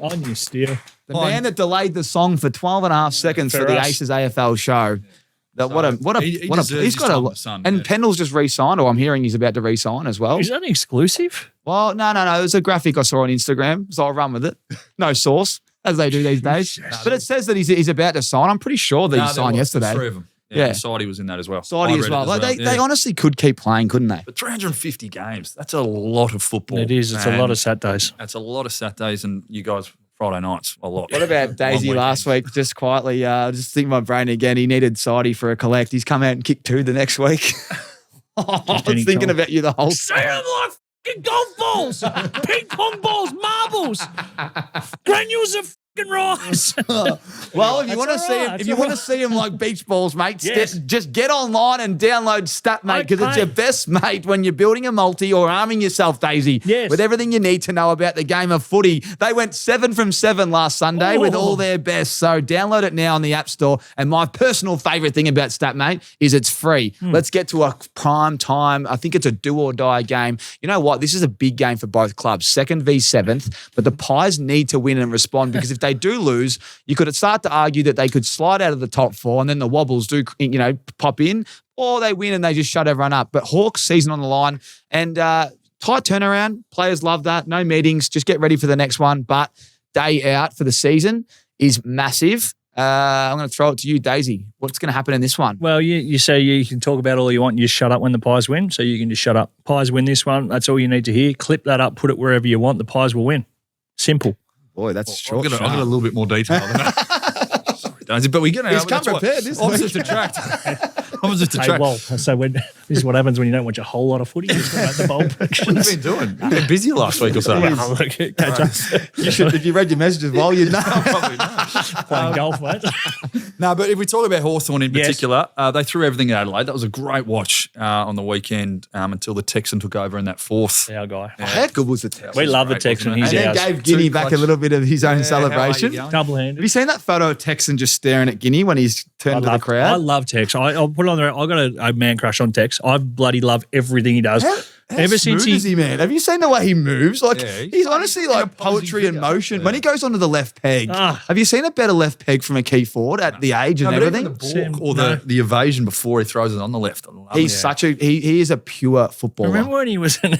on you, Steele. The man that delayed the song for 12 and a half seconds for the Aces AFL show. He's got a son, and Pendle's just re-signed, or I'm hearing he's about to re-sign as well. Is that exclusive? Well, no. It was a graphic I saw on Instagram, so I'll run with it. No source, as they do these days. But it says that he's about to sign. I'm pretty sure that he signed yesterday. 3 of them. Yeah. Sidey was in that as well. Sidey as well. They honestly could keep playing, couldn't they? But 350 games, that's a lot of football. It is. It's a lot of Saturdays. That's a lot of Saturdays, and you guys, Friday nights, a lot. What about Daisy last week? Just quietly, just think my brain again. He needed Sidey for a collect. He's come out and kicked 2 the next week. I was thinking about you the whole time. Say them like fucking golf balls, ping pong balls, marbles, granules of rice. Well, if you want to see him like beach balls, mate, just get online and download StatMate because it's your best mate when you're building a multi or arming yourself, Daisy, with everything you need to know about the game of footy. They went 7 from 7 last Sunday with all their best. So download it now on the App Store. And my personal favourite thing about StatMate is it's free. Let's get to a prime time. I think it's a do or die game. You know what? This is a big game for both clubs, 2nd v 7th. But the Pies need to win and respond because if they do lose, you could start to argue that they could slide out of the top 4 and then the Wobbles do, pop in, or they win and they just shut everyone up. But Hawks season on the line and tight turnaround. Players love that. No meetings. Just get ready for the next one. But day out for the season is massive. I'm going to throw it to you, Daisy. What's going to happen in this one? Well, you say you can talk about all you want. You just shut up when the Pies win. So you can just shut up. Pies win this one. That's all you need to hear. Clip that up. Put it wherever you want. The Pies will win. Simple. Boy, that's short. I've got a little bit more detail than that. Sorry, Daisy, but we're going to have... He's come prepared, opposites attract. Opposites attract. Well, so this is what happens when you don't watch a whole lot of footy. You just make the bold predictions. What have you been doing? You've been busy last week or so. Catch up. You should, if you read your messages well, you'd know. Probably not. Playing golf, mate. No, but if we talk about Hawthorn in particular, they threw everything at Adelaide. That was a great watch on the weekend until the Texan took over in that 4th. Our guy. Yeah. How good was the Texan? We love the Texan. He's and then gave Guinea back a little bit of his own celebration. Double-handed. Have you seen that photo of Texan just staring at Guinea when he's turned to the crowd? I love Tex. I'll put it on there. I've got a man crush on Tex. I bloody love everything he does. Ever since is he, man? Have you seen the way he moves? Like he's honestly like poetry in motion. Yeah. When he goes onto the left peg, have you seen a better left peg from a key forward at the age and everything? The evasion before he throws it on the left. He's he is a pure footballer. Remember when he was in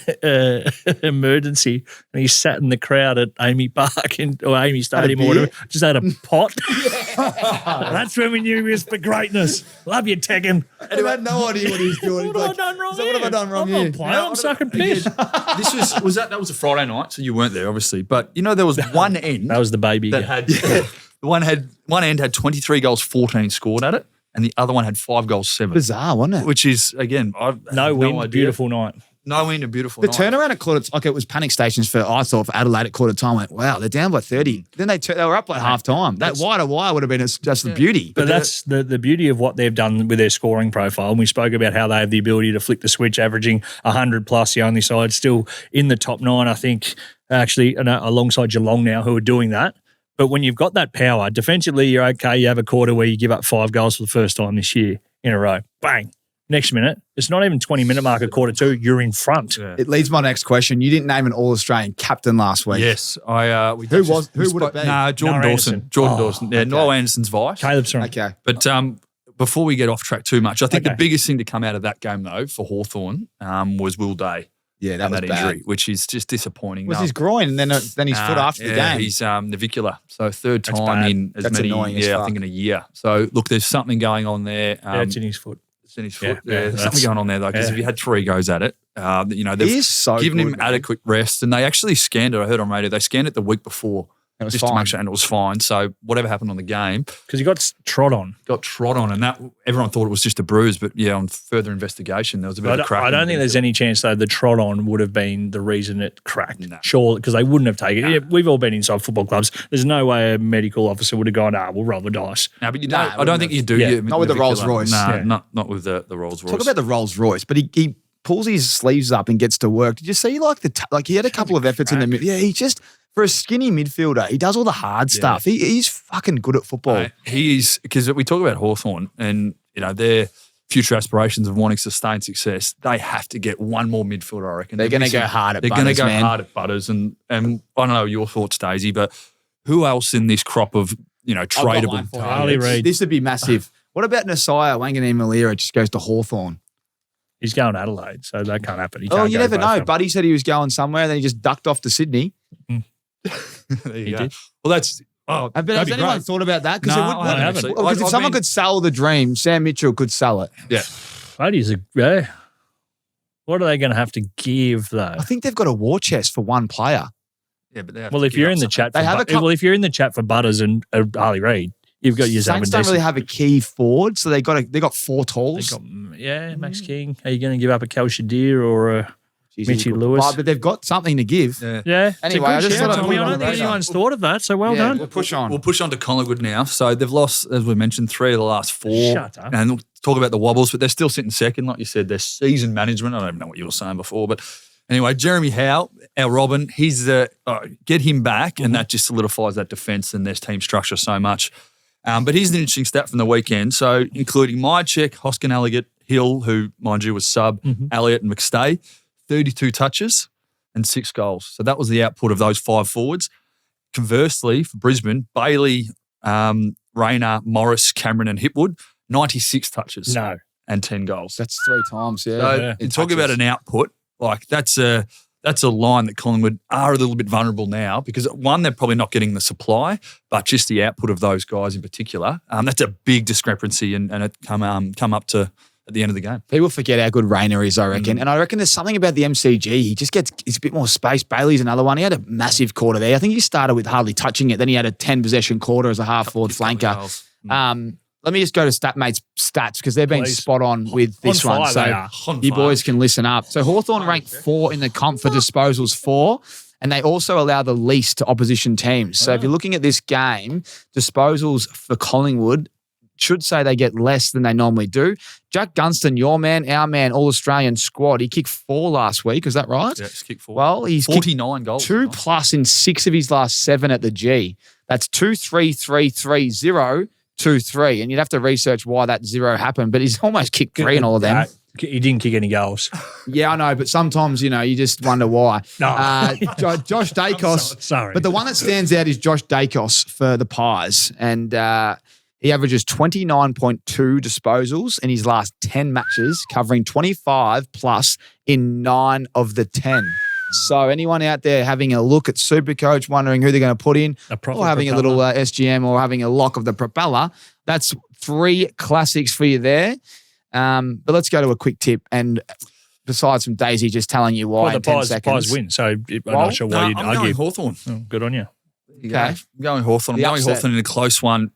emergency and he sat in the crowd at Amy Park or Amy Stadium or whatever, just had a pot? That's when we knew he was for greatness. Love you, Tegan. And he had no idea what he was doing. What have I done wrong? What have I done wrong here? I'm sucking piss. That was a Friday night, so you weren't there, obviously. But there was one end. That was the baby that had one end had 23 goals, 14 scored at it, and the other one had 5 goals, 7. Bizarre, wasn't it? Which is again, no win, beautiful night. No win, a beautiful night. The turnaround at quarter, like it was panic stations for Adelaide at quarter time. I went, wow, they're down by 30. Then they were up by half time. That wire would have been just the beauty. But that's the beauty of what they've done with their scoring profile. And we spoke about how they have the ability to flick the switch, averaging 100 plus. The only side still in the top 9, I think, actually alongside Geelong now, who are doing that. But when you've got that power, defensively, you're okay. You have a quarter where you give up 5 goals for the first time this year in a row. Bang. Next minute, it's not even 20-minute mark at quarter 2. You're in front. Yeah. It leads my next question. You didn't name an All-Australian captain last week. Yes, Who would it be? Jordan Dawson. Jordan Dawson. Yeah, okay. Noel Anderson's vice. Caleb Sorrell. Okay, but before we get off track too much, I think the biggest thing to come out of that game, though, for Hawthorn was Will Day. Yeah, that was that bad. injury, which is just disappointing. It was his groin and then his foot after the game. He's navicular. So third time in as That's many, annoying as I fuck. think in a year. So look, there's something going on there. It's in his foot. It's in his foot. Yeah, There's something going on there, though, because if you had 3 goes at it, they've He is so given good, him man. adequate rest. And they actually scanned it. I heard on radio, they scanned it the week before. It was just to fine. make sure, and it was fine. So whatever happened on the game, Because he got trod on. got trod on, and that everyone thought it was just a bruise. But yeah, on further investigation, there was a bit of a crack. I don't think there's any chance though the trod on would have been the reason it cracked. No. Sure, because they wouldn't have taken it. Yeah, we've all been inside football clubs. There's no way a medical officer would have gone, we'll roll the dice. No, but you No, don't. I don't think you do. Yeah. You Not with the navicular. Rolls-Royce. No, Yeah. not with the Rolls Royce. Talk about the Rolls Royce, but he pulls his sleeves up and gets to work. Did you see he had a couple of efforts in the mid? Yeah, he just for a skinny midfielder, he does all the hard stuff. He's fucking good at football. He is, because we talk about Hawthorn and their future aspirations of wanting sustained success. They have to get one more midfielder, I reckon. They're going to go hard at They're Butters, going to go man. hard at Butters, and I don't know your thoughts, Daisy, but who else in this crop of tradable Harley targets? Reid. This would be massive. What about Nasiah Wanganeen-Malira just goes to Hawthorn? He's going to Adelaide, so that can't happen. He Oh, can't you go never both know. of them. Buddy said he was going somewhere, then he just ducked off to Sydney. There you He go. did. Well, that's But that'd has be anyone great. thought about that? No, Because I haven't. if someone could sell the dream, Sam Mitchell could sell it. Yeah. Buddy's what are they going to have to give though? I think they've got a war chest for one player. Yeah, but they have Well, to if give you're up in the something. chat, They have a couple- if you're in the chat for Butters and Harley Reid, you've got your Saints don't really have a key forward, so they got 4 talls. Max King. Are you going to give up a Kel Shadir or a Jeez, Mitchy good. Lewis? Oh, but they've got something to give. Yeah. Yeah. It's a Anyway, good I just shout, thought I'd Tommy. put it I on don't the think radar. anyone's thought of that, so well Yeah, done. we'll push on. We'll push on to Collingwood now. So they've lost, as we mentioned, 3 of the last 4. Shut up. And we'll talk about the wobbles, but they're still sitting second. Like you said, their season management. I don't even know what you were saying before, but anyway, Jeremy Howe, our Robin, he's get him back, and that just solidifies that defence and their team structure so much. But here's an interesting stat from the weekend. So including Mychek, Hoskin, Elliott, Hill, who, mind you, was sub, Elliott and McStay, 32 touches and 6 goals. So that was the output of those 5 forwards. Conversely, for Brisbane, Bailey, Rayner, Morris, Cameron and Hipwood, 96 touches No. and 10 goals. That's 3 times, yeah. So you talk about an output, like that's a line that Collingwood are a little bit vulnerable now because, one, they're probably not getting the supply, but just the output of those guys in particular, that's a big discrepancy and it come up to at the end of the game. People forget how good Rayner is, I reckon. And I reckon there's something about the MCG. He just he's a bit more space. Bailey's another one. He had a massive quarter there. I think he started with hardly touching it. Then he had a 10-possession quarter as a half-forward flanker. Let me just go to StatMate's stats because they've been Please. spot on with this On one. fire they So are. you boys can listen up. So Hawthorn ranked 4 in the comp for disposals 4, and they also allow the least to opposition teams. So if you're looking at this game, disposals for Collingwood should say they get less than they normally do. Jack Gunston, your man, our man, All-Australian squad, he kicked 4 last week. Is that right? Yeah, just kick forward. Well, he's kicked 49 goals. 2+ in 6 of his last 7 at the G. That's 2-3-3-3-0. 2-3, and you'd have to research why that 0 happened, but he's almost kicked 3 in all of them. He didn't kick any goals. Yeah, I know, but sometimes, you just wonder why. No. Josh Dacos. Sorry. But the one that stands out is Josh Dacos for the Pies, and he averages 29.2 disposals in his last 10 matches, covering 25+ in 9 of the 10. So anyone out there having a look at Supercoach, wondering who they're going to put in, or having a little SGM or having a lock of the propeller, that's 3 classics for you there. But let's go to a quick tip. And besides from Daisy just telling you why Well, in 10 seconds. Pies win, so I'm not sure why you'd I'm argue. going Hawthorn. Oh, good on you. Okay. I'm going Hawthorn. I'm The going upset. Hawthorn in a close one.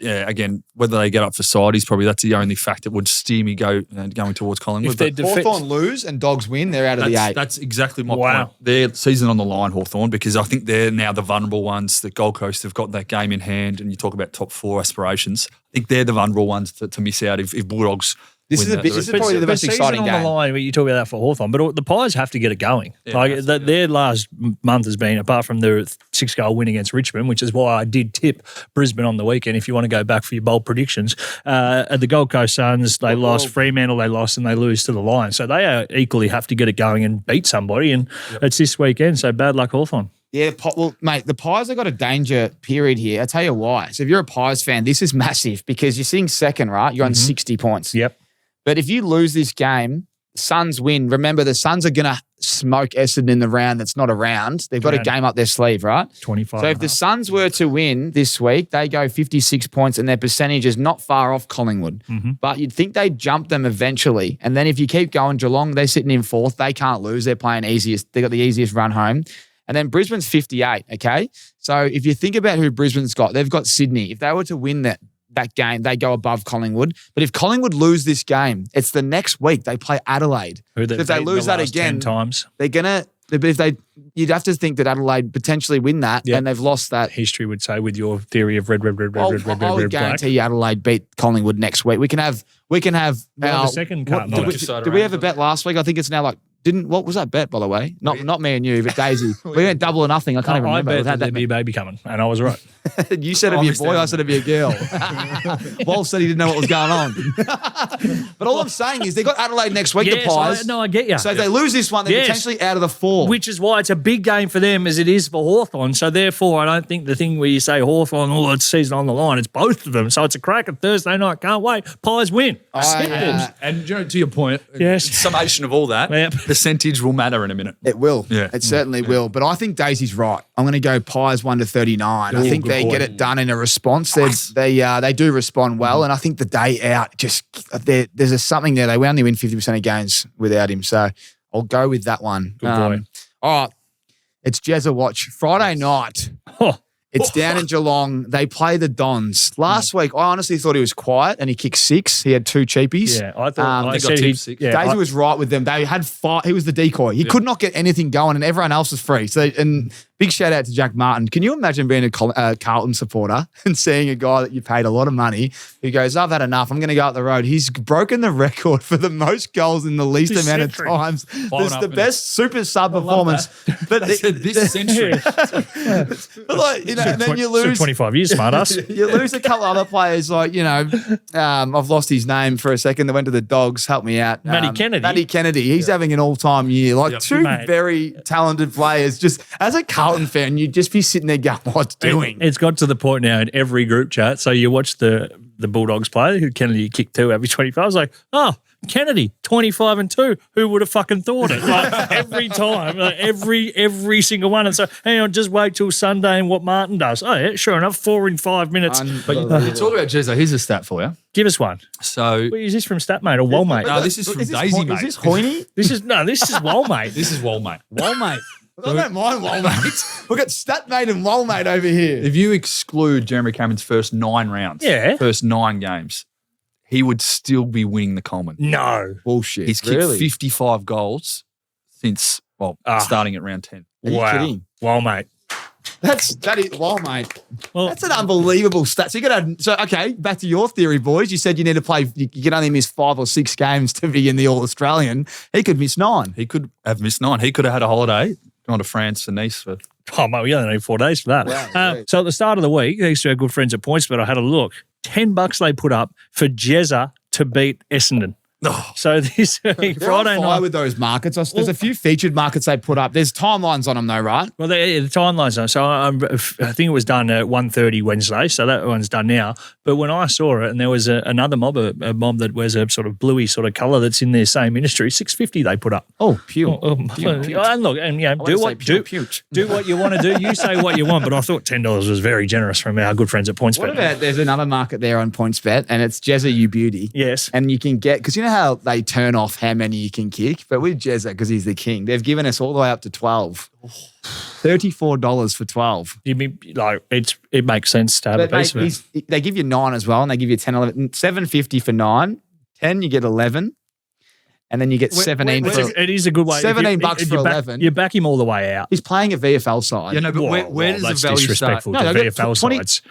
Again, whether they get up for side is probably that's the only fact that would steer me going towards Collingwood. If they're But Hawthorn lose and Dogs win, they're out of the 8. that's exactly my Wow. point. Their season on the line, Hawthorn, because I think they're now the vulnerable ones. The Gold Coast have got that game in hand, and you talk about top 4 aspirations. I think they're the vulnerable ones to miss out if Bulldogs. This is probably the most exciting on game. the line, you talk about that for Hawthorn, but the Pies have to get it going. Yeah, Their last month has been, apart from their 6-goal win against Richmond, which is why I did tip Brisbane on the weekend, if you want to go back for your bold predictions. At the Gold Coast Suns, they lost. Fremantle, they lost, and they lose to the Lions. So they equally have to get it going and beat somebody, and it's this weekend, so bad luck Hawthorn. Yeah, well, mate, the Pies have got a danger period here. I'll tell you why. So if you're a Pies fan, this is massive because you're sitting second, right? You're on 60 points. Yep. But if you lose this game, Suns win. Remember, the Suns are going to smoke Essendon in the round that's not a round. They've got a game up their sleeve, right? 25. So if the Suns were to win this week, they go 56 points and their percentage is not far off Collingwood. But you'd think they'd jump them eventually. And then if you keep going, Geelong, they're sitting in fourth. They can't lose. They're playing easiest. They got the easiest run home. And then Brisbane's 58, okay? So if you think about who Brisbane's got, they've got Sydney. If they were to win that game, they go above Collingwood. But if Collingwood lose this game, it's the next week they play Adelaide. So if they lose that again, 10 times. they're gonna. You'd have to think that Adelaide potentially win that, and they've lost that. History would say with your theory of red, I would guarantee you Adelaide beat Collingwood next week. We can have. The second cut. Did we have a bet last week? I think it's now like. What was that bet, by the way? Not me and you, but Daisy. We went double or nothing. I can't even remember. I bet there'd be a baby coming, and I was right. You said it'd be a boy, I said it'd be a girl. Wolf said he didn't know what was going on. But all I'm saying is they got Adelaide next week, the Pies. I get you. So if they lose this one, they're potentially out of the four. Which is why it's a big game for them as it is for Hawthorn. So therefore, I don't think the thing where you say Hawthorn, it's season on the line, it's both of them. So it's a crack at Thursday night. Can't wait. Pies win. And to your point, yes. Summation of all that, percentage will matter in a minute. It will. Yeah. It certainly will. But I think Daisy's right. I'm going to go Pies 1-39. I think they get it done in a response. Nice. They do respond well. And I think the day out, there's something there. They only win 50% of games without him. So I'll go with that one. Good boy. All right. It's Jezza Watch. Friday night. It's down in Geelong. They play the Dons. Last week, I honestly thought he was quiet and he kicked 6. He had 2 cheapies. Yeah, I thought I said he 6. Daisy was right with them. They had 5. He was the decoy. He could not get anything going and everyone else was free. So, and big shout out to Jack Martin. Can you imagine being a Carlton supporter and seeing a guy that you paid a lot of money who goes, I've had enough. I'm going to go up the road. He's broken the record for the most goals in the least amount of times. It's the best super sub performance. But this century. But like, you know, and then you lose 25 years, smartass. You lose a couple other players, like, you know, I've lost his name for a second. They went to the Dogs. Help me out. Matty Kennedy. He's having an all-time year. Like two very talented players. Just as a Carlton fan, you'd just be sitting there going, what's doing? It's got to the point now in every group chat. So you watch the Bulldogs play, who Kennedy kicked 2 every 25. I was like, Kennedy, 25 and 2. Who would have fucking thought it? Like every time, like every single one. And so, hang on, just wait till Sunday and what Martin does. Oh, yeah, sure enough, 4 in 5 minutes. But you talk about Jezza. Here's a stat for you. Give us one. So, is this from Statmate or Walmate? No, this is from Daisy, mate. Is this Hoyne? This is Walmate. This is Walmate. Walmate. I don't mind Walmate. We've got Statmate and Walmate over here. If you exclude Jeremy Cameron's first 9 rounds, first 9 games, he would still be winning the Coleman. No. Bullshit. He's kicked 55 goals since, starting at round 10. Are you kidding? Walmate. That is Walmate. Well, that's an unbelievable stat. So okay, back to your theory, boys. You said you need to play. You can only miss 5 or 6 games to be in the All Australian. He could miss 9. He could have missed 9. He could have had a holiday, gone to France and Nice for. Oh, mate, we only need 4 days for that. Wow, so at the start of the week, thanks to our good friends at PointsBet, I had a look. $10 they put up for Jezza to beat Essendon. Oh. So this Friday night with those markets. There's a few featured markets they put up. There's timelines on them though, right? Well, the timelines on. So I think it was done at 1:30 Wednesday. So that one's done now. But when I saw it, and there was another mob, a mob that wears a sort of bluey sort of colour that's in their same industry, $6.50 they put up. Oh, pure. And look, and do what you want to do. You say what you want. But I thought $10 was very generous from our good friends at PointsBet. What about there's another market there on PointsBet, and it's Jezza You Beauty. Yes, and you can get because you know how they turn off how many you can kick, but with Jezza, because he's the king, they've given us all the way up to 12. $34 for 12. You mean like it makes sense to have a piece of it. They give you 9 as well, and they give you 10, 11, $7.50 for 9. 10 you get 11, and then you get 17 for. It is a good way. $17 for 11. You back him all the way out. He's playing a VFL side. Yeah, no, but where does the value start? To VFL sides.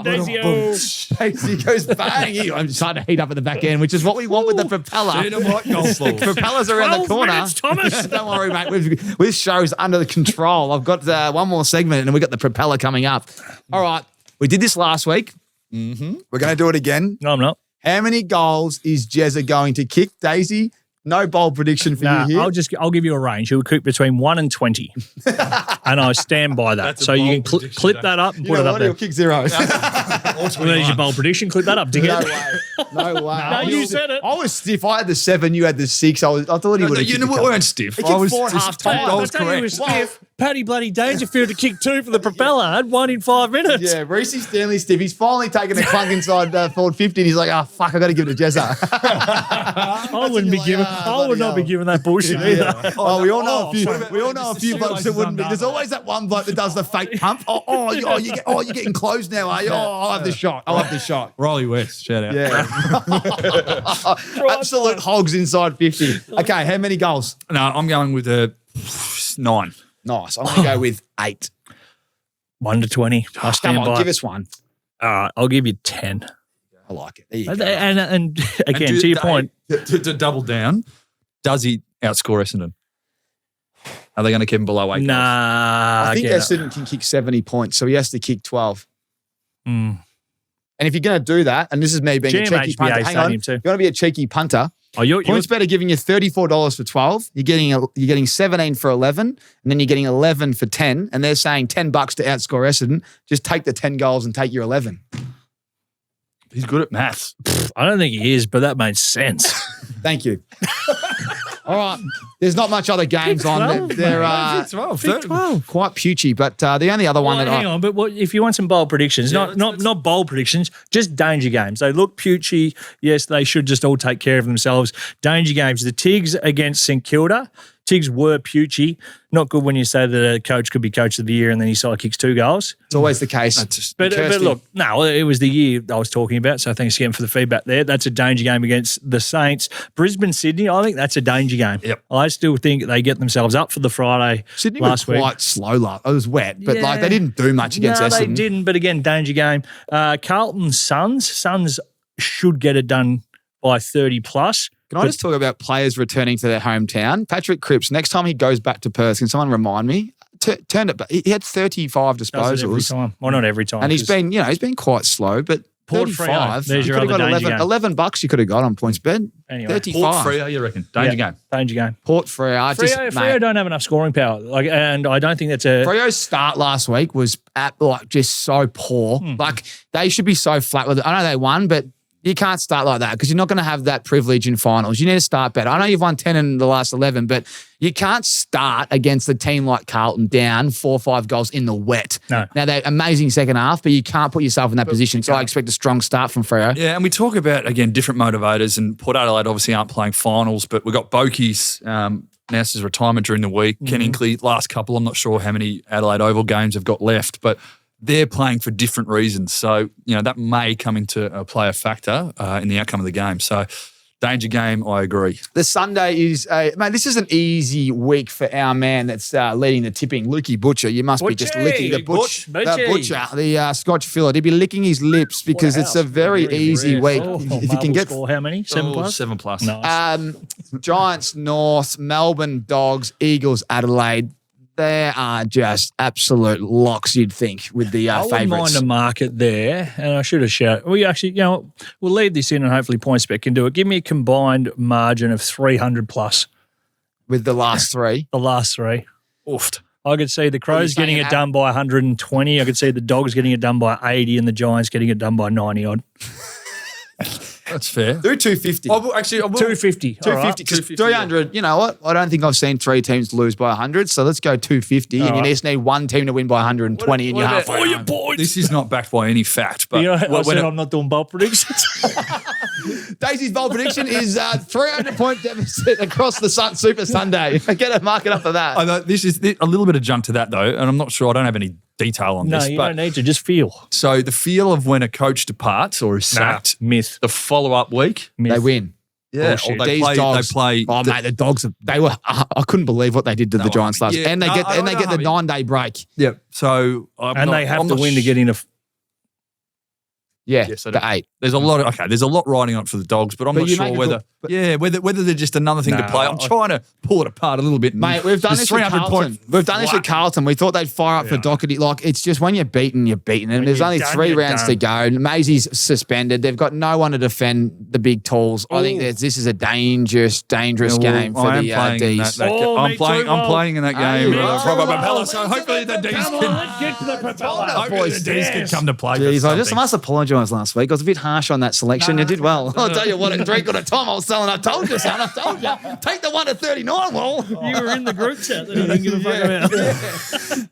Daisy goes bang. I'm starting to heat up at the back end, which is what we want with the propeller. The propeller's around the corner. Minutes, Thomas. Don't worry, mate. This show's under the control. I've got one more segment, and we've got the propeller coming up. All right. We did this last week. Mm-hmm. We're going to do it again. No, I'm not. How many goals is Jezza going to kick, Daisy? No bold prediction for you here. I'll give you a range. He'll kick between 1 and 20, and I stand by that. So you can clip that up and put it up there. He'll kick zeros. Well, there's your bold prediction. Clip that up, dickhead. No way. No, you said it. I was stiff. I had the 7. You had the 6. I thought he would have. We weren't stiff. He kicked 4 at half time. I was correct. Paddy bloody Dangerfield to kick 2 for the Propeller. Had 1 in 5 minutes. Yeah, Reece Stanley stiff. He's finally taken a clunk inside forward 50. And he's like, oh fuck, I got to give it to Jezza. I would not be giving that bullshit either. Oh, we all know a few. We all know a few blokes that wouldn't be. There's always that one bloke that does the fake pump. You're getting closed now, are you? I'll have the shot. Riley West, shout out. Yeah. Absolute hogs inside 50. Okay, how many goals? No, I'm going with a 9. Nice. I'm going to go with 8. 1 to 20. I stand Come on, by. give us one. I'll give you 10. I like it. There you go. And again, to your point. To double down, does he outscore Essendon? Are they going to keep him below 8 goals? Nah. I think Essendon can kick 70 points, so he has to kick 12. Mm. And if you're going to do that, and this is me being a cheeky punter, hang on, too. you want to be a cheeky punter. Points better giving you $34 for 12. You're getting 17 for 11, and then you're getting 11 for 10, and they're saying $10 to outscore Essendon. Just take the 10 goals and take your 11. He's good at maths. I don't think he is, but that makes sense. Thank you. All right. There's not much other games on. They're 12. quite putchy, but the only other one hang on, but if you want some bold predictions, not bold predictions, just danger games. They look putchy. Yes, they should just all take care of themselves. Danger games. The Tigs against St Kilda. Tigs were putchy. Not good when you say that a coach could be coach of the year and then he side kicks 2 goals. It's always the case. But look, no, it was the year I was talking about, so thanks again for the feedback there. That's a danger game against the Saints. Brisbane, Sydney, I think that's a danger game. Yep. I still think they get themselves up for the Friday Sydney last week. was quite slow. It was wet, but they didn't do much against Essendon. No, they didn't, but again, danger game. Carlton, Suns. Suns should get it done by 30 plus. Can I just talk about players returning to their hometown? Patrick Cripps, next time he goes back to Perth, can someone remind me? Turned it back. He had 35 disposals. Every time. Well, not every time. And he's been quite slow, but Port 35. There's your other danger game. $11 you could have got on points bed. Anyway. 35. Port Freo, you reckon? Danger game. Danger game. Port Freo. Freo don't have enough scoring power. And I don't think that's a... Freo's start last week was just so poor. They should be so flat with it. I know they won, but you can't start like that because you're not going to have that privilege in finals. You need to start better. I know you've won 10 in the last 11, but you can't start against a team like Carlton down 4 or 5 goals in the wet. No. Now, they're amazing second half, but you can't put yourself in that position. So I expect a strong start from Freo. Yeah, and we talk about, again, different motivators, and Port Adelaide obviously aren't playing finals, but we've got Boakie's announced his retirement during the week. Ken Inkley, last couple, I'm not sure how many Adelaide Oval games have got left, but they're playing for different reasons. So, that may come into play a factor in the outcome of the game. So, danger game, I agree. The Sunday is, this is an easy week for our man that's leading the tipping, Lukey Butcher. You must be just licking the butcher, the Scotch fillet. He'd be licking his lips because it's a very easy week. If you can get score, how many? 7 plus? 7 plus. Nice. Giants North, Melbourne Dogs, Eagles Adelaide. They are just absolute locks, you'd think, with the favourites. I wouldn't mind a market there, and I should have shouted. We actually, we'll lead this in, and hopefully PointsBet can do it. Give me a combined margin of 300 plus. With the last 3? The last 3. Oofed. I could see the Crows getting it done by 120. I could see the Dogs getting it done by 80, and the Giants getting it done by 90 odd. That's fair. Do 250. I will 250. 250. Because 300, you know what? I don't think I've seen 3 teams lose by 100. So let's go 250. And you just need 1 team to win by 120 and you're halfway home. This is not backed by any fact. But I'm not doing bold predictions. Daisy's bold prediction is 300-point deficit across the Super Sunday. Get a market up for that. I know this is a little bit of jump to that, though, and I'm not sure. I don't have any detail on this. No, you don't need to. Just feel. So the feel of when a coach departs or is sacked, myth. The follow-up week, myth. They win. Yeah, they play. Oh, mate, the Dogs. I couldn't believe what they did to the Giants last. And they get the 9-day break. Yep. So they have to win to get in. Yeah, Yes, I the do. 8. There's a lot riding on it for the Dogs, but I'm not you sure make a whether whether they're just another thing to play. I'm trying to pull it apart a little bit. Mate, we've done this with Carlton. We've done this with Carlton. We thought they'd fire up for Doherty. Like, it's just when you're beaten, you're beaten. And there's only 3 rounds to go. Maisie's suspended. They've got no one to defend the big tools. I think this is a dangerous game for the D's. I'm playing in that game. Well, So hopefully the D's can Get to the propeller. hopefully the D's can come to play. Jeez, I must apologise last week. I was a bit harsh on that selection. You did well. I'll tell you what, at 3 quarter time, I was selling. I told you, son. I told you. Take the 1 to 39, Wall. You were in the group chat that you didn't give a fuck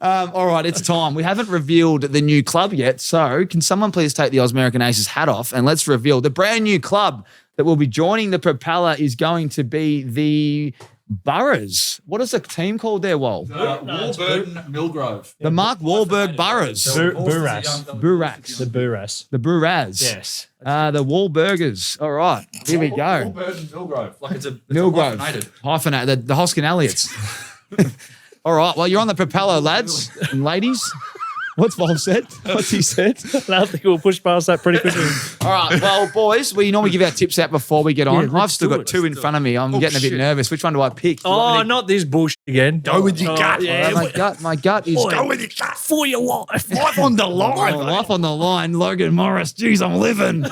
about. All right, it's time. We haven't revealed the new club yet, so can someone please take the Oz American Aces hat off and let's reveal the brand new club that will be joining the Propeller is going to be the Boroughs. What is the team called there, Wall? Warburton Millgrove. The Mark Wahlberg Boroughs. Buras. Buraks. The Buras. The Buras. Yes. The Wahlburgers. All right, here we go. Warburton Millgrove. Like it's Millgrove. hyphenated. Hyphenated. The Hoskin Elliots. All right, well, you're on the Propeller, lads and ladies. What's Vol said? What's he said? I think we'll push past that pretty quickly. All right, well, boys, we normally give our tips out before we get on. Yeah, I've still got 2 in front of me. I'm getting a bit nervous. Which one do I pick? Not this bullshit again. Go with your gut. Yeah, My gut is Go with your gut. for your life. Life on the line. life on the line. Logan Morris. Jeez, I'm living.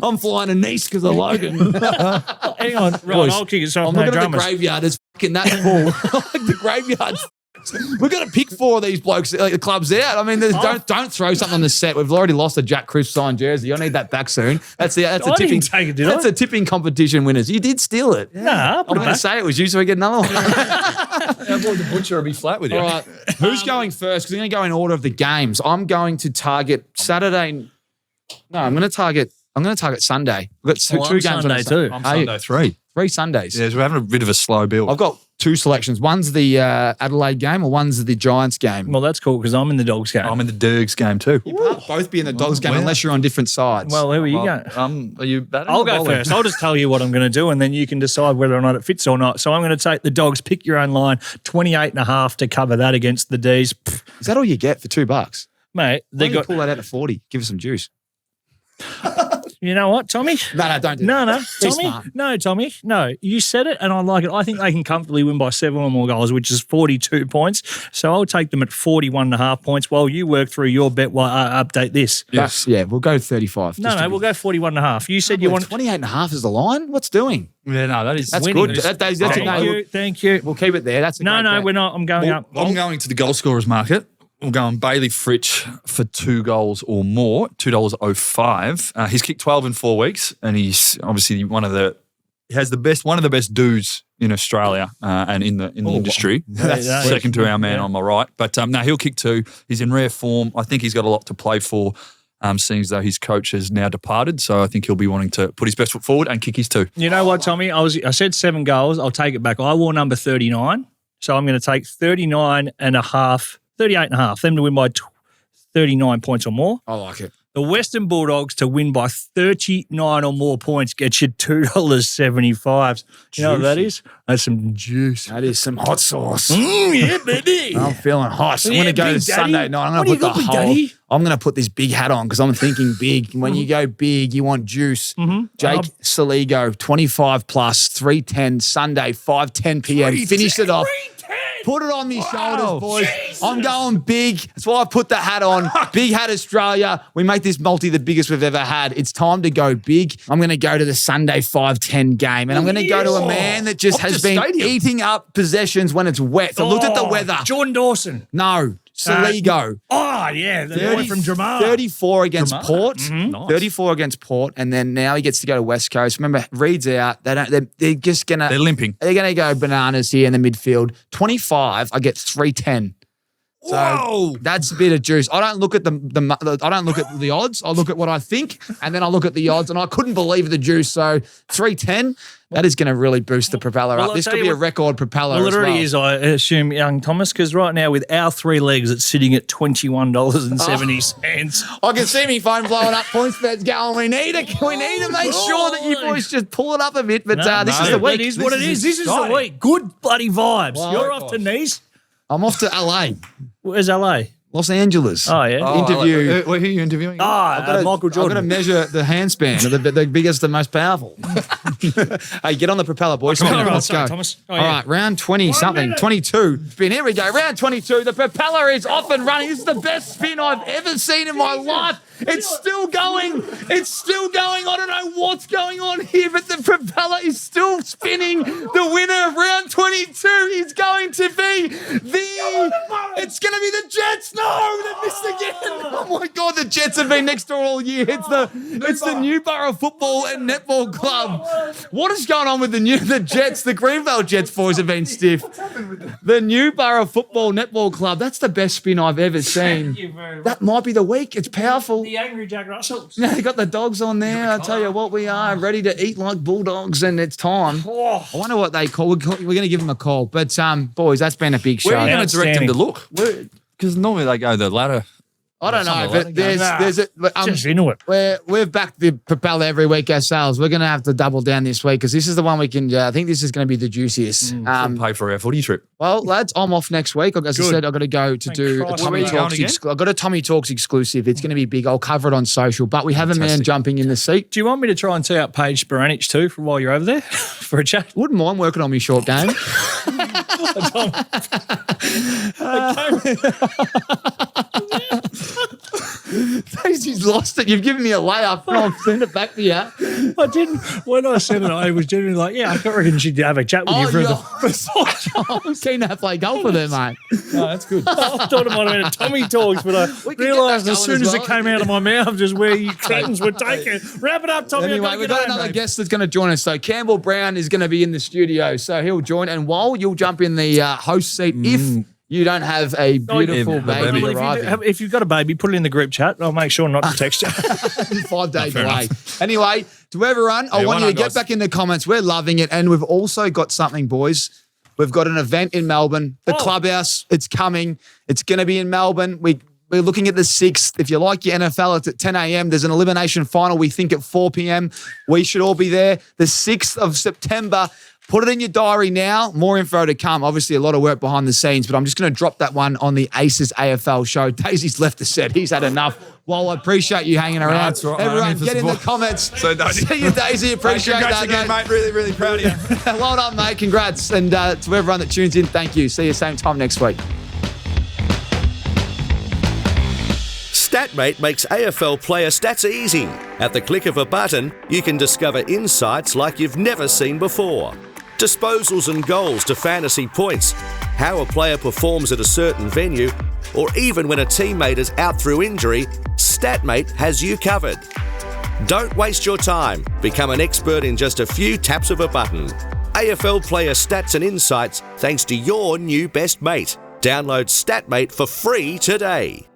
I'm flying to Nice because of Logan. Hang on. Right, Boys, I'll kick it off. I'm No looking at the dramas. graveyard. It's fucking that full. Like the graveyard's. We've got to pick 4 of these blokes, the clubs out. I mean, don't throw something on the set. We've already lost a Jack Crisp signed jersey. I need that back soon. That's a tipping. Take it, did That's I? a tipping competition winners. You did steal it. Nah, I'm going to say it was you, so we get another one. Our boy the butcher will be flat with you. All right, who's going first? Because I'm going to go in order of the games. I'm going to target Saturday. No, I'm going to target Sunday. We've got two games Sunday on too. I'm Sunday 3. 3 Sundays. Yeah, we're having a bit of a slow build. I've got 2 selections. One's the Adelaide game, or one's the Giants game. Well, that's cool because I'm in the Dogs game. I'm in the Dergs game too. You can't both be in the Dogs game unless you're on different sides. Well, who are you going? Are you batting? I'll or go bowling? first. I'll just tell you what I'm going to do, and then you can decide whether or not it fits or not. So I'm going to take the Dogs, pick your own line, 28.5 to cover that against the D's. Is that all you get for $2? Mate, They got pull that out at 40. Give us some juice. You know what, Tommy? No, don't do No, that. Be Tommy. smart. No, Tommy. No, you said it, and I like it. I think they can comfortably win by 7 or more goals, which is 42 points. So I'll take them at 41.5 points while you work through your bet while I update this. Yes. Yeah, we'll go 35. No, we'll go 41.5. You said you want 28.5 is the line. What's doing? Yeah, no, That's winning. good. That's a Thank you. Thank you. We'll keep it there. That's a No, great bet. we're not. I'm going up. I'm going to the goal scorers market. I'm going Bailey Fritsch for 2 goals or more, $2.05. He's kicked 12 in 4 weeks, and he's obviously one of the best dudes in Australia and in the industry. That's second to our man on my right. But no, he'll kick 2. He's in rare form. I think he's got a lot to play for, seeing as though his coach has now departed. So I think he'll be wanting to put his best foot forward and kick his 2. You know what, Tommy? I said 7 goals. I'll take it back. I wore number 39, so I'm going to take 38.5, them to win by 39 points or more. I like it. The Western Bulldogs to win by 39 or more points gets you $2.75. You know what that is? That's some juice. That is some hot sauce. Yeah, baby. I'm feeling hot. I'm Yeah, going to go Big Sunday Daddy. night. I'm What going do to you put the got, Big whole. Daddy? I'm going to put this big hat on because I'm thinking big. When you go big, you want juice. Jake Saligo, 25 plus, 3:10 Sunday, 5:10 p.m. Finish it off. Put it on me shoulders, boys. Jesus. I'm going big. That's why I put the hat on. Big Hat Australia. We make this multi the biggest we've ever had. It's time to go big. I'm going to go to the Sunday 5:10 game, and I'm going to go to a man that just has been eating up possessions when it's wet. So look at the weather. Jordan Dawson. No. Saligo. Oh, yeah. The boy from Dramar. 34 against Dramar. Port. Nice. 34 against Port. And then now he gets to go to West Coast. Remember, Reed's out. They're just going to. They're limping. They're going to go bananas here in the midfield. 25, I get 310. So Whoa. that's a bit of juice. I don't look at I don't look at the odds. I look at what I think, and then I look at the odds, and I couldn't believe the juice. So 310, that is going to really boost the Propeller up. I'll This tell could you be a what- record Propeller Well, it as well. already is, I assume, young Thomas, because right now with our 3 legs, it's sitting at $21.70. I can see me phone blowing up. Points bet's going. We need to make sure that you boys just pull it up a bit. But this is the week. It is what it is. This is the exciting. week. Good bloody vibes. Well, You're off to Nice. I'm off to LA. Where's LA? Los Angeles. Oh, yeah. Interview. Who are you interviewing? Michael Jordan. I've got to measure the handspan of the biggest and most powerful. Hey, get on the propeller, boys. Come on, Let's sorry, go. Thomas. Oh, All yeah. right, round 20-something, 22. Spin, here we go. Round 22. The propeller is off and running. This is the best spin I've ever seen in my life. It's still going. It's still going. I don't know what's going on here, but the propeller is still spinning. The winner of round 22 is going to be it's going to be the Jets. No, they missed again. Oh my God, the Jets have been next door all year. It's the Newborough Football and Netball Club. What is going on with the Jets? The Greenvale Jets boys have been stiff. The Newborough Football Netball Club. That's the best spin I've ever seen. Thank you very much. That might be the week. It's powerful. The Angry Jack Russells. Now they got the dogs on there. I tell you what, we are ready to eat like bulldogs, and it's time. I wonder what they call. We're going to give them a call. But boys, that's been a big show. Where are you going to direct them to look? Because normally they go the ladder. I don't know, but there's Just into it. We've backed the propeller every week ourselves. We're going to have to double down this week because this is the one we can. I think this is going to be the juiciest. Pay for our footy trip. Well, lads, I'm off next week. As I said, I've got to go to do a Christ. Tommy Where are you Talks. going again? I've got a Tommy Talks exclusive. It's going to be big. I'll cover it on social. But we have a man jumping in the seat. Do you want me to try and tee out Paige Sporanich too for while you're over there for a chat? Wouldn't mind working on my short game. Daisy's lost it. You've given me a layup. I'll send it back to you. I didn't. When I said it, I was genuinely like, yeah, I reckon she'd have a chat with you I'm keen to play golf with her, mate. Oh, that's good. I thought it might have been a Tommy Talks, but I get realised that as soon going as as it well. came out of my mouth just where you curtains were taken. Wrap it up, Tommy. Anyway, we've got another guest that's going to join us. So Campbell Brown is going to be in the studio. So he'll join. And while you'll jump in the host seat if you don't have a beautiful baby arriving. If you've got a baby, put it in the group chat. I'll make sure not to text you. 5 days away. Anyway, to everyone, I want you to get back in the comments. We're loving it. And we've also got something, boys. We've got an event in Melbourne. The Clubhouse, it's coming. It's going to be in Melbourne. We're looking at the 6th. If you like your NFL, it's at 10 a.m. There's an elimination final, we think, at 4 p.m. We should all be there. The 6th of September. Put it in your diary now. More info to come. Obviously, a lot of work behind the scenes, but I'm just going to drop that one on the Aces AFL show. Daisy's left the set. He's had enough. Well, I appreciate you hanging around. That's right, Everyone, mate. get in the comments. So don't- See you, Daisy. Appreciate Congrats that, again, mate. mate. Really, really proud of you. Well done, mate. Congrats. And to everyone that tunes in, thank you. See you same time next week. StatMate makes AFL player stats easy. At the click of a button, you can discover insights like you've never seen before. Disposals and goals to fantasy points, how a player performs at a certain venue, or even when a teammate is out through injury, StatMate has you covered. Don't waste your time. Become an expert in just a few taps of a button. AFL player stats and insights thanks to your new best mate. Download StatMate for free today.